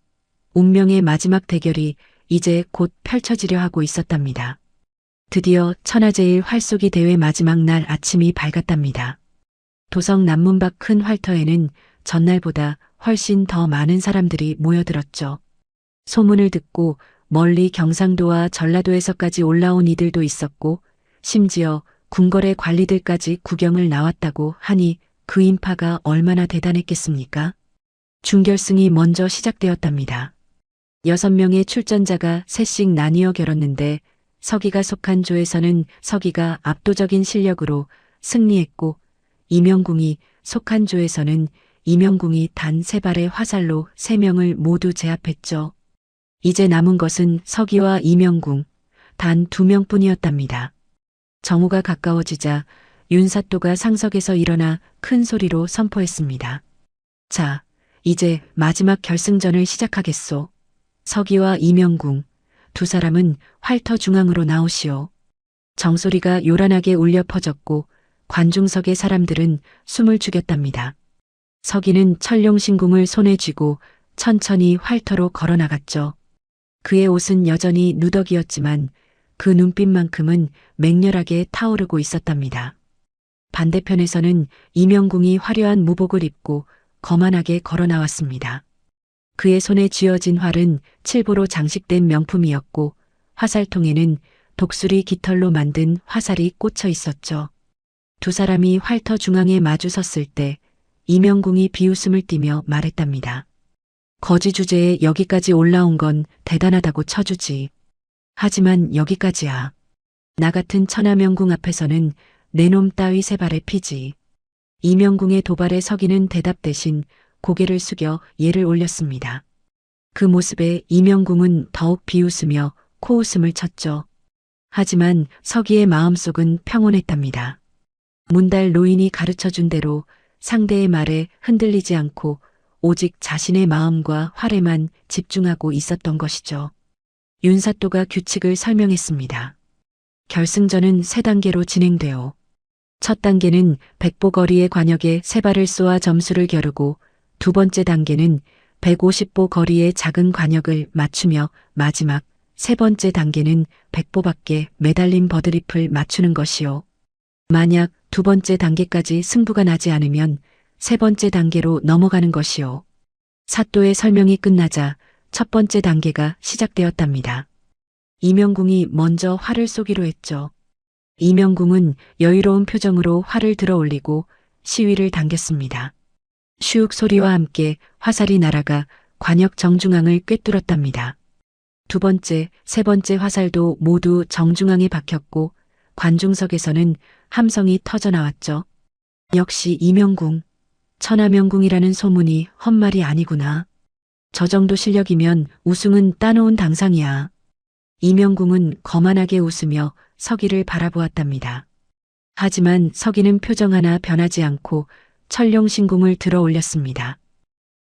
운명의 마지막 대결이 이제 곧 펼쳐지려 하고 있었답니다. 드디어 천하제일 활쏘기 대회 마지막 날 아침이 밝았답니다. 도성 남문 밖 큰 활터에는 전날보다 훨씬 더 많은 사람들이 모여들었죠. 소문을 듣고 멀리 경상도와 전라도에서까지 올라온 이들도 있었고 심지어 궁궐의 관리들까지 구경을 나왔다고 하니 그 인파가 얼마나 대단했겠습니까? 준결승이 먼저 시작되었답니다. 6명의 출전자가 셋씩 나뉘어 겨뤘는데 서기가 속한 조에서는 서기가 압도적인 실력으로 승리했고 이명궁이 속한 조에서는 이명궁이 단 3발의 화살로 3명을 모두 제압했죠. 이제 남은 것은 서기와 이명궁 단 2명뿐이었답니다. 정오가 가까워지자 윤사또가 상석에서 일어나 큰 소리로 선포했습니다. 자, 이제 마지막 결승전을 시작하겠소. 서기와 이명궁 두 사람은 활터 중앙으로 나오시오. 정소리가 요란하게 울려 퍼졌고 관중석의 사람들은 숨을 죽였답니다. 서기는 천룡신궁을 손에 쥐고 천천히 활터로 걸어나갔죠. 그의 옷은 여전히 누더기였지만 그 눈빛만큼은 맹렬하게 타오르고 있었답니다. 반대편에서는 이명궁이 화려한 무복을 입고 거만하게 걸어 나왔습니다. 그의 손에 쥐어진 활은 칠보로 장식된 명품이었고 화살통에는 독수리 깃털로 만든 화살이 꽂혀 있었죠. 두 사람이 활터 중앙에 마주 섰을 때 이명궁이 비웃음을 띠며 말했답니다. 거지 주제에 여기까지 올라온 건 대단하다고 쳐주지. 하지만 여기까지야. 나 같은 천하명궁 앞에서는 내 놈 따위 3발의 피지. 이명궁의 도발에 서기는 대답 대신 고개를 숙여 예를 올렸습니다. 그 모습에 이명궁은 더욱 비웃으며 코웃음을 쳤죠. 하지만 서기의 마음속은 평온했답니다. 문달 노인이 가르쳐준 대로 상대의 말에 흔들리지 않고 오직 자신의 마음과 활에만 집중하고 있었던 것이죠. 윤사또가 규칙을 설명했습니다. 결승전은 3단계로 진행되어 첫 단계는 백보거리의 관역에 3발을 쏘아 점수를 겨루고 두 번째 단계는 150보 거리의 작은 관역을 맞추며 마지막 3번째 단계는 100보 밖에 매달린 버드립을 맞추는 것이요. 만약 두 번째 단계까지 승부가 나지 않으면 3번째 단계로 넘어가는 것이요. 사또의 설명이 끝나자 첫 번째 단계가 시작되었답니다. 이명궁이 먼저 활을 쏘기로 했죠. 이명궁은 여유로운 표정으로 활을 들어 올리고 시위를 당겼습니다. 슉 소리와 함께 화살이 날아가 관역 정중앙을 꿰뚫었답니다. 두 번째, 세 번째 화살도 모두 정중앙에 박혔고 관중석에서는 함성이 터져나왔죠. 역시 이명궁, 천하명궁이라는 소문이 헛말이 아니구나. 저 정도 실력이면 우승은 따놓은 당상이야. 이명궁은 거만하게 웃으며 서기를 바라보았답니다. 하지만 서기는 표정 하나 변하지 않고 천룡신궁을 들어 올렸습니다.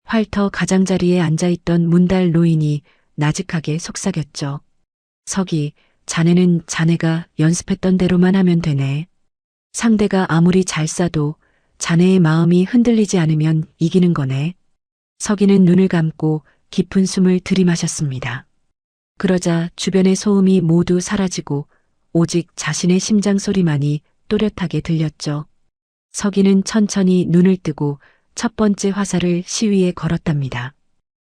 활터 가장자리에 앉아있던 문달 노인이 나직하게 속삭였죠. 서기, 자네는 자네가 연습했던 대로만 하면 되네. 상대가 아무리 잘 쏴도 자네의 마음이 흔들리지 않으면 이기는 거네. 서기는 눈을 감고 깊은 숨을 들이마셨습니다. 그러자 주변의 소음이 모두 사라지고 오직 자신의 심장 소리만이 또렷하게 들렸죠. 서기는 천천히 눈을 뜨고 첫 번째 화살을 시위에 걸었답니다.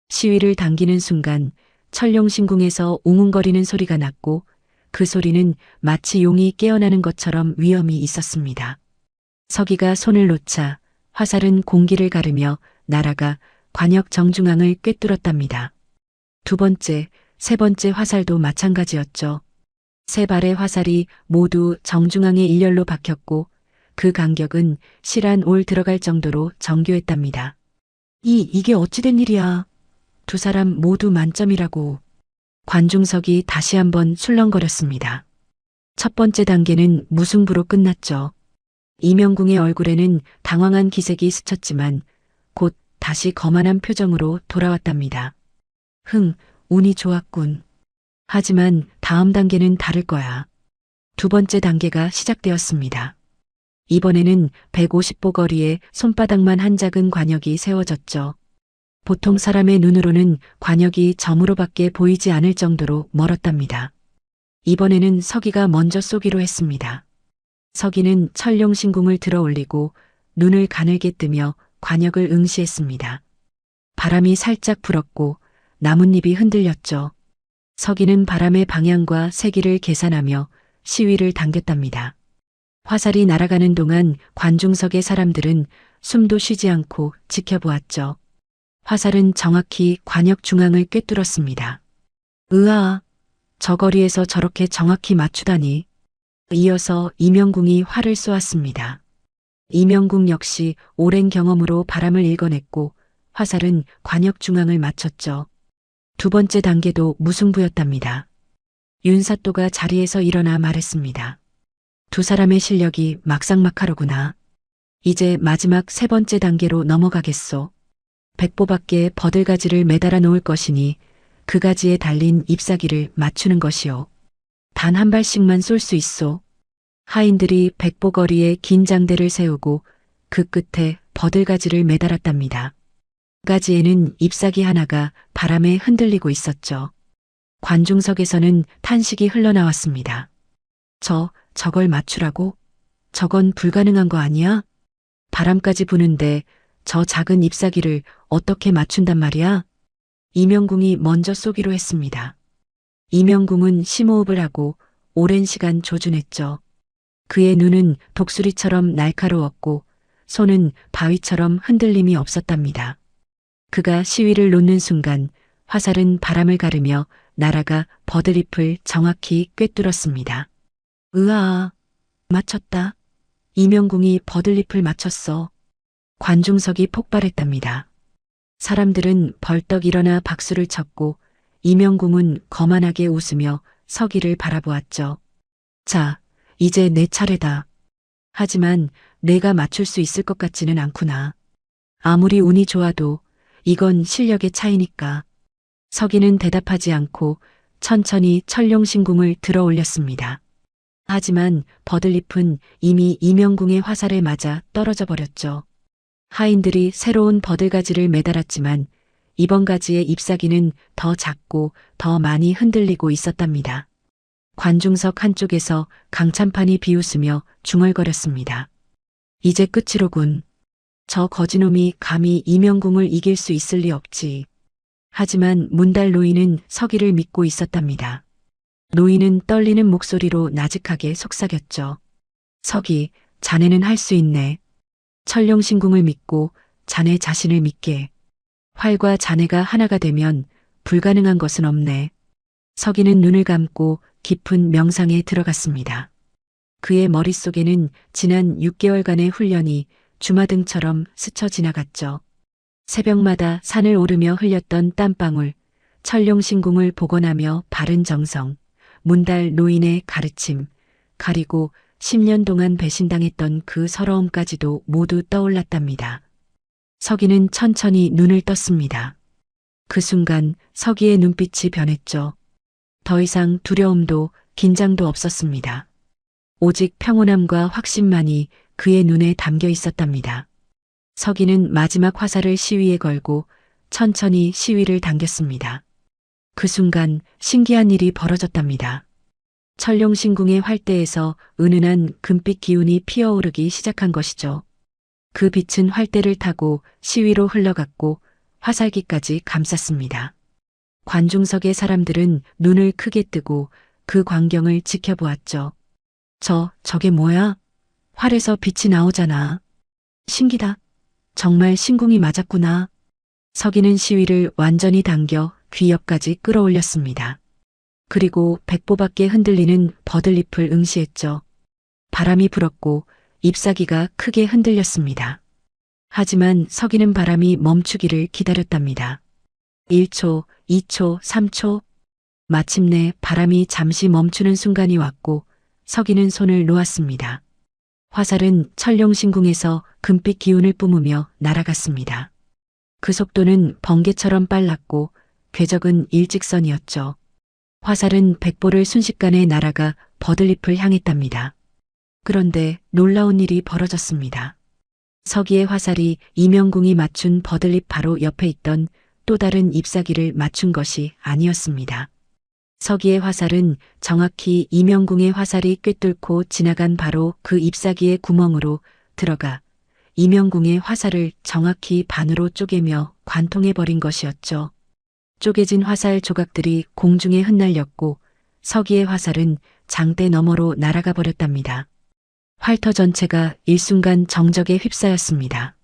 시위를 당기는 순간 천룡신궁에서 웅웅거리는 소리가 났고 그 소리는 마치 용이 깨어나는 것처럼 위험이 있었습니다. 서기가 손을 놓자 화살은 공기를 가르며 날아가 관역 정중앙을 꿰뚫었답니다. 두 번째, 세 번째 화살도 마찬가지였죠. 세 발의 화살이 모두 정중앙에 일렬로 박혔고 그 간격은 실한 올 들어갈 정도로 정교했답니다. 이게 어찌된 일이야. 두 사람 모두 만점이라고. 관중석이 다시 한번 술렁거렸습니다. 첫 번째 단계는 무승부로 끝났죠. 이명궁의 얼굴에는 당황한 기색이 스쳤지만 곧 다시 거만한 표정으로 돌아왔답니다. 운이 좋았군. 하지만 다음 단계는 다를 거야. 두 번째 단계가 시작되었습니다. 이번에는 150보 거리에 손바닥만 한 작은 관역이 세워졌죠. 보통 사람의 눈으로는 관역이 점으로밖에 보이지 않을 정도로 멀었답니다. 이번에는 서기가 먼저 쏘기로 했습니다. 서기는 천룡신궁을 들어 올리고 눈을 가늘게 뜨며 관역을 응시했습니다. 바람이 살짝 불었고 나뭇잎이 흔들렸죠. 서기는 바람의 방향과 세기를 계산하며 시위를 당겼답니다. 화살이 날아가는 동안 관중석의 사람들은 숨도 쉬지 않고 지켜보았죠. 화살은 정확히 관역 중앙을 꿰뚫었습니다. 으아, 저 거리에서 저렇게 정확히 맞추다니. 이어서 이명궁이 활을 쏘았습니다. 이명궁 역시 오랜 경험으로 바람을 읽어냈고 화살은 관역 중앙을 맞췄죠. 두 번째 단계도 무승부였답니다. 윤사또가 자리에서 일어나 말했습니다. 두 사람의 실력이 막상막하로구나. 이제 마지막 세 번째 단계로 넘어가겠소. 100보밖에 버들가지를 매달아 놓을 것이니 그 가지에 달린 잎사귀를 맞추는 것이요. 단 한 발씩만 쏠 수 있소. 하인들이 100보 거리에 긴 장대를 세우고 그 끝에 버들가지를 매달았답니다. 가지에는 잎사귀 하나가 바람에 흔들리고 있었죠. 관중석에서는 탄식이 흘러나왔습니다. 저걸 맞추라고? 저건 불가능한 거 아니야? 바람까지 부는데 저 작은 잎사귀를 어떻게 맞춘단 말이야? 이명궁이 먼저 쏘기로 했습니다. 이명궁은 심호흡을 하고 오랜 시간 조준했죠. 그의 눈은 독수리처럼 날카로웠고 손은 바위처럼 흔들림이 없었답니다. 그가 시위를 놓는 순간 화살은 바람을 가르며 날아가 버들잎을 정확히 꿰뚫었습니다. 으아, 맞췄다. 이명궁이 버들잎을 맞췄어. 관중석이 폭발했답니다. 사람들은 벌떡 일어나 박수를 쳤고 이명궁은 거만하게 웃으며 서기를 바라보았죠. 자, 이제 내 차례다. 하지만 내가 맞출 수 있을 것 같지는 않구나. 아무리 운이 좋아도 이건 실력의 차이니까. 서기는 대답하지 않고 천천히 천룡신궁을 들어 올렸습니다. 하지만 버들잎은 이미 이명궁의 화살에 맞아 떨어져 버렸죠. 하인들이 새로운 버들가지를 매달았지만 이번 가지의 잎사귀는 더 작고 더 많이 흔들리고 있었답니다. 관중석 한쪽에서 강찬판이 비웃으며 중얼거렸습니다. 이제 끝이로군. 저 거지놈이 감히 이명궁을 이길 수 있을 리 없지. 하지만 문달 노인은 서기를 믿고 있었답니다. 노인은 떨리는 목소리로 나직하게 속삭였죠. 서기, 자네는 할 수 있네. 천룡신궁을 믿고 자네 자신을 믿게. 활과 자네가 하나가 되면 불가능한 것은 없네. 서기는 눈을 감고 깊은 명상에 들어갔습니다. 그의 머릿속에는 지난 6개월간의 훈련이 주마등처럼 스쳐 지나갔죠. 새벽마다 산을 오르며 흘렸던 땀방울, 천룡신궁을 복원하며 바른 정성, 문달 노인의 가르침, 그리고 10년 동안 배신당했던 그 서러움까지도 모두 떠올랐답니다. 서기는 천천히 눈을 떴습니다. 그 순간 서기의 눈빛이 변했죠. 더 이상 두려움도 긴장도 없었습니다. 오직 평온함과 확신만이 그의 눈에 담겨 있었답니다. 서기는 마지막 화살을 시위에 걸고 천천히 시위를 당겼습니다. 그 순간 신기한 일이 벌어졌답니다. 천룡신궁의 활대에서 은은한 금빛 기운이 피어오르기 시작한 것이죠. 그 빛은 활대를 타고 시위로 흘러갔고 화살기까지 감쌌습니다. 관중석의 사람들은 눈을 크게 뜨고 그 광경을 지켜보았죠. 저게 뭐야? 활에서 빛이 나오잖아. 신기다. 정말 신궁이 맞았구나. 서기는 시위를 완전히 당겨 귀 옆까지 끌어올렸습니다. 그리고 백보밖에 흔들리는 버들잎을 응시했죠. 바람이 불었고 잎사귀가 크게 흔들렸습니다. 하지만 서기는 바람이 멈추기를 기다렸답니다. 1초, 2초, 3초. 마침내 바람이 잠시 멈추는 순간이 왔고 서기는 손을 놓았습니다. 화살은 천룡신궁에서 금빛 기운을 뿜으며 날아갔습니다. 그 속도는 번개처럼 빨랐고 궤적은 일직선이었죠. 화살은 백보를 순식간에 날아가 버들잎을 향했답니다. 그런데 놀라운 일이 벌어졌습니다. 서기의 화살이 이명궁이 맞춘 버들잎 바로 옆에 있던 또 다른 잎사귀를 맞춘 것이 아니었습니다. 서기의 화살은 정확히 이명궁의 화살이 꿰뚫고 지나간 바로 그 잎사귀의 구멍으로 들어가 이명궁의 화살을 정확히 반으로 쪼개며 관통해버린 것이었죠. 쪼개진 화살 조각들이 공중에 흩날렸고 서기의 화살은 장대 너머로 날아가 버렸답니다. 활터 전체가 일순간 정적에 휩싸였습니다.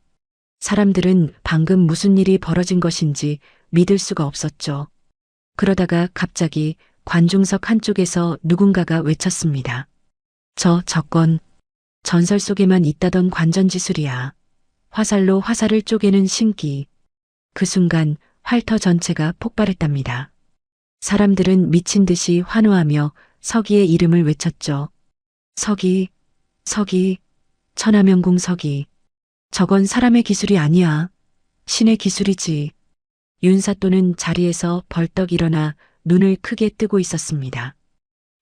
사람들은 방금 무슨 일이 벌어진 것인지 믿을 수가 없었죠. 그러다가 갑자기 관중석 한쪽에서 누군가가 외쳤습니다. 저건 전설 속에만 있다던 관전지술이야. 화살로 화살을 쪼개는 신기. 그 순간 활터 전체가 폭발했답니다. 사람들은 미친 듯이 환호하며 서기의 이름을 외쳤죠. 서기, 천하명궁 서기. 저건 사람의 기술이 아니야. 신의 기술이지. 윤사또는 자리에서 벌떡 일어나 눈을 크게 뜨고 있었습니다.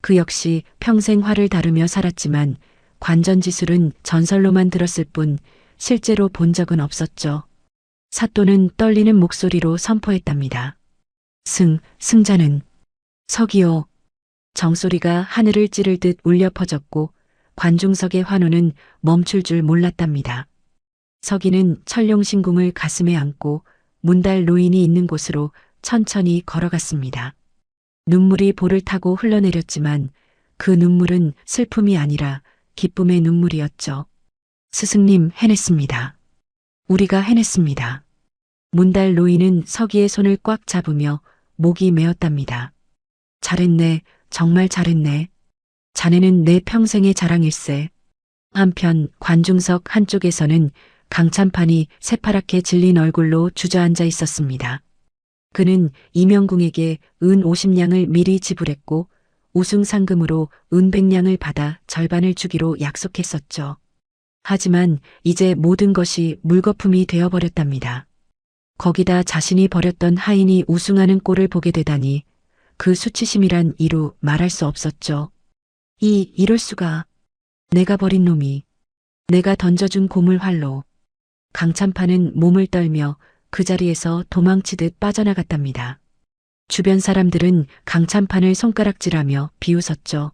그 역시 평생 활을 다루며 살았지만 관전지술은 전설로만 들었을 뿐 실제로 본 적은 없었죠. 사또는 떨리는 목소리로 선포했답니다. 승자는 서기요. 정소리가 하늘을 찌를 듯 울려 퍼졌고 관중석의 환호는 멈출 줄 몰랐답니다. 서기는 천룡신궁을 가슴에 안고 문달 노인이 있는 곳으로 천천히 걸어갔습니다. 눈물이 볼을 타고 흘러내렸지만 그 눈물은 슬픔이 아니라 기쁨의 눈물이었죠. 스승님, 해냈습니다. 우리가 해냈습니다. 문달 노인은 서기의 손을 꽉 잡으며 목이 메었답니다. 잘했네, 정말 잘했네. 자네는 내 평생의 자랑일세. 한편 관중석 한쪽에서는 강찬판이 새파랗게 질린 얼굴로 주저앉아 있었습니다. 그는 이명궁에게 은 50냥을 미리 지불했고 우승 상금으로 은 100냥을 받아 절반을 주기로 약속했었죠. 하지만 이제 모든 것이 물거품이 되어버렸답니다. 거기다 자신이 벌였던 하인이 우승하는 꼴을 보게 되다니 그 수치심이란 이루 말할 수 없었죠. 이럴 수가. 내가 버린 놈이. 내가 던져준 고물활로. 강찬판은 몸을 떨며 그 자리에서 도망치듯 빠져나갔답니다. 주변 사람들은 강찬판을 손가락질하며 비웃었죠.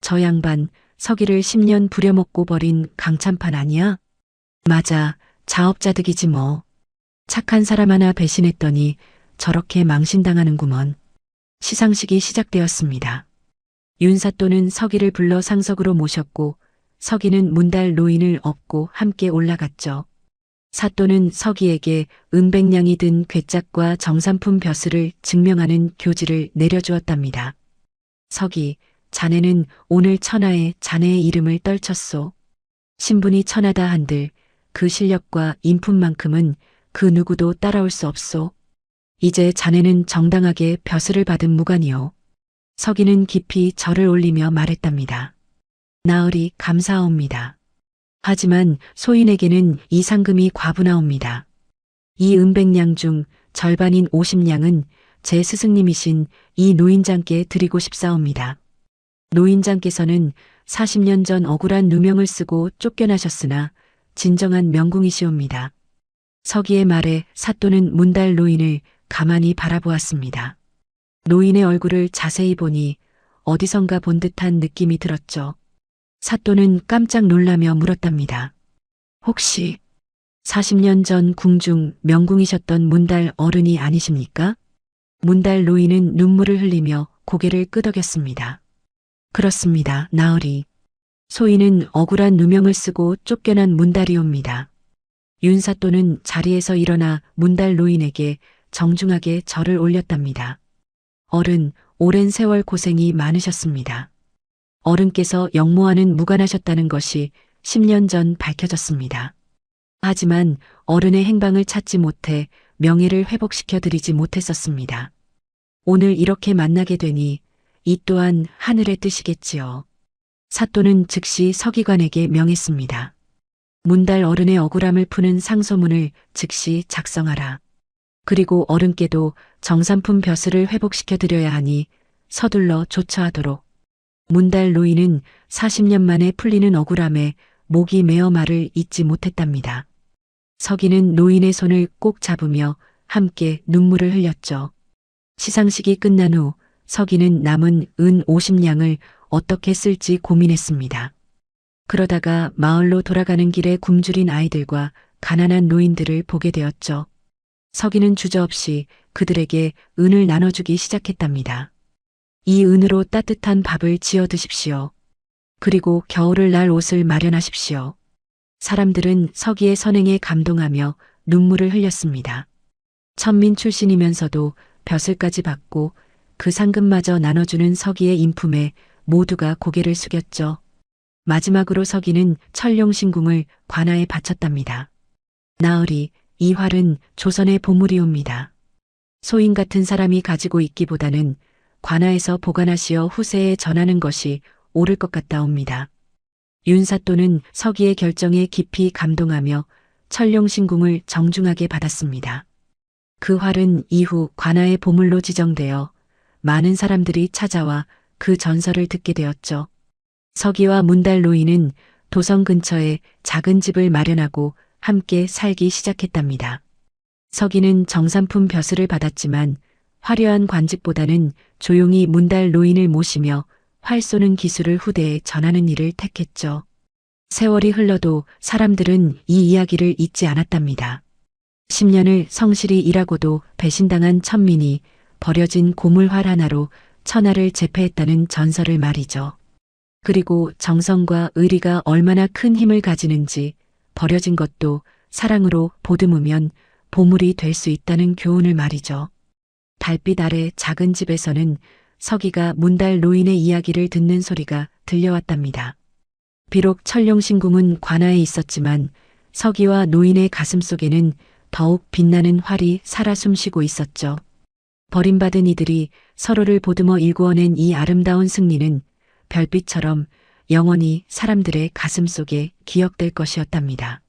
저 양반 서기를 10년 부려먹고 버린 강찬판 아니야? 맞아, 자업자득이지 뭐. 착한 사람 하나 배신했더니 저렇게 망신당하는구먼. 시상식이 시작되었습니다. 윤사또는 서기를 불러 상석으로 모셨고 서기는 문달 노인을 업고 함께 올라갔죠. 사또는 서기에게 은백냥이 든 괴짝과 정삼품 벼슬을 증명하는 교지를 내려주었답니다. 서기, 자네는 오늘 천하에 자네의 이름을 떨쳤소. 신분이 천하다 한들 그 실력과 인품만큼은 그 누구도 따라올 수 없소. 이제 자네는 정당하게 벼슬을 받은 무관이요. 서기는 깊이 절을 올리며 말했답니다. 나으리 감사하옵니다. 하지만 소인에게는 이 상금이 과부나옵니다. 이 은백냥 중 절반인 50냥은 제 스승님이신 이 노인장께 드리고 싶사옵니다. 노인장께서는 40년 전 억울한 누명을 쓰고 쫓겨나셨으나 진정한 명궁이시옵니다. 서기의 말에 사또는 문달 노인을 가만히 바라보았습니다. 노인의 얼굴을 자세히 보니 어디선가 본 듯한 느낌이 들었죠. 사또는 깜짝 놀라며 물었답니다. 혹시 40년 전 궁중 명궁이셨던 문달 어른이 아니십니까? 문달 노인은 눈물을 흘리며 고개를 끄덕였습니다. 그렇습니다. 나으리. 소인은 억울한 누명을 쓰고 쫓겨난 문달이옵니다. 윤사또는 자리에서 일어나 문달 노인에게 정중하게 절을 올렸답니다. 어른, 오랜 세월 고생이 많으셨습니다. 어른께서 영모와는 무관하셨다는 것이 10년 전 밝혀졌습니다. 하지만 어른의 행방을 찾지 못해 명예를 회복시켜 드리지 못했었습니다. 오늘 이렇게 만나게 되니 이 또한 하늘의 뜻이겠지요. 사또는 즉시 서기관에게 명했습니다. 문달 어른의 억울함을 푸는 상소문을 즉시 작성하라. 그리고 어른께도 정산품 벼슬을 회복시켜 드려야 하니 서둘러 조처하도록. 문달 노인은 40년 만에 풀리는 억울함에 목이 메어 말을 잇지 못했답니다. 서기는 노인의 손을 꼭 잡으며 함께 눈물을 흘렸죠. 시상식이 끝난 후 서기는 남은 은 50냥을 어떻게 쓸지 고민했습니다. 그러다가 마을로 돌아가는 길에 굶주린 아이들과 가난한 노인들을 보게 되었죠. 서기는 주저없이 그들에게 은을 나눠주기 시작했답니다. 이 은으로 따뜻한 밥을 지어 드십시오. 그리고 겨울을 날 옷을 마련하십시오. 사람들은 서기의 선행에 감동하며 눈물을 흘렸습니다. 천민 출신이면서도 벼슬까지 받고 그 상금마저 나눠주는 서기의 인품에 모두가 고개를 숙였죠. 마지막으로 서기는 천룡신궁을 관아에 바쳤답니다. 나으리, 이 활은 조선의 보물이옵니다. 소인 같은 사람이 가지고 있기보다는 관아에서 보관하시어 후세에 전하는 것이 옳을 것 같다옵니다. 윤사또는 서기의 결정에 깊이 감동하며 천룡신궁을 정중하게 받았습니다. 그 활은 이후 관아의 보물로 지정되어 많은 사람들이 찾아와 그 전설을 듣게 되었죠. 서기와 문달 노인은 도성 근처에 작은 집을 마련하고 함께 살기 시작했답니다. 서기는 정산품 벼슬을 받았지만 화려한 관직보다는 조용히 문달 노인을 모시며 활 쏘는 기술을 후대에 전하는 일을 택했죠. 세월이 흘러도 사람들은 이 이야기를 잊지 않았답니다. 10년을 성실히 일하고도 배신당한 천민이 버려진 고물활 하나로 천하를 제패했다는 전설을 말이죠. 그리고 정성과 의리가 얼마나 큰 힘을 가지는지 버려진 것도 사랑으로 보듬으면 보물이 될 수 있다는 교훈을 말이죠. 달빛 아래 작은 집에서는 서기가 문달 노인의 이야기를 듣는 소리가 들려왔답니다. 비록 천룡신궁은 관아에 있었지만 서기와 노인의 가슴 속에는 더욱 빛나는 활이 살아 숨쉬고 있었죠. 버림받은 이들이 서로를 보듬어 일구어낸 이 아름다운 승리는 별빛처럼 영원히 사람들의 가슴 속에 기억될 것이었답니다.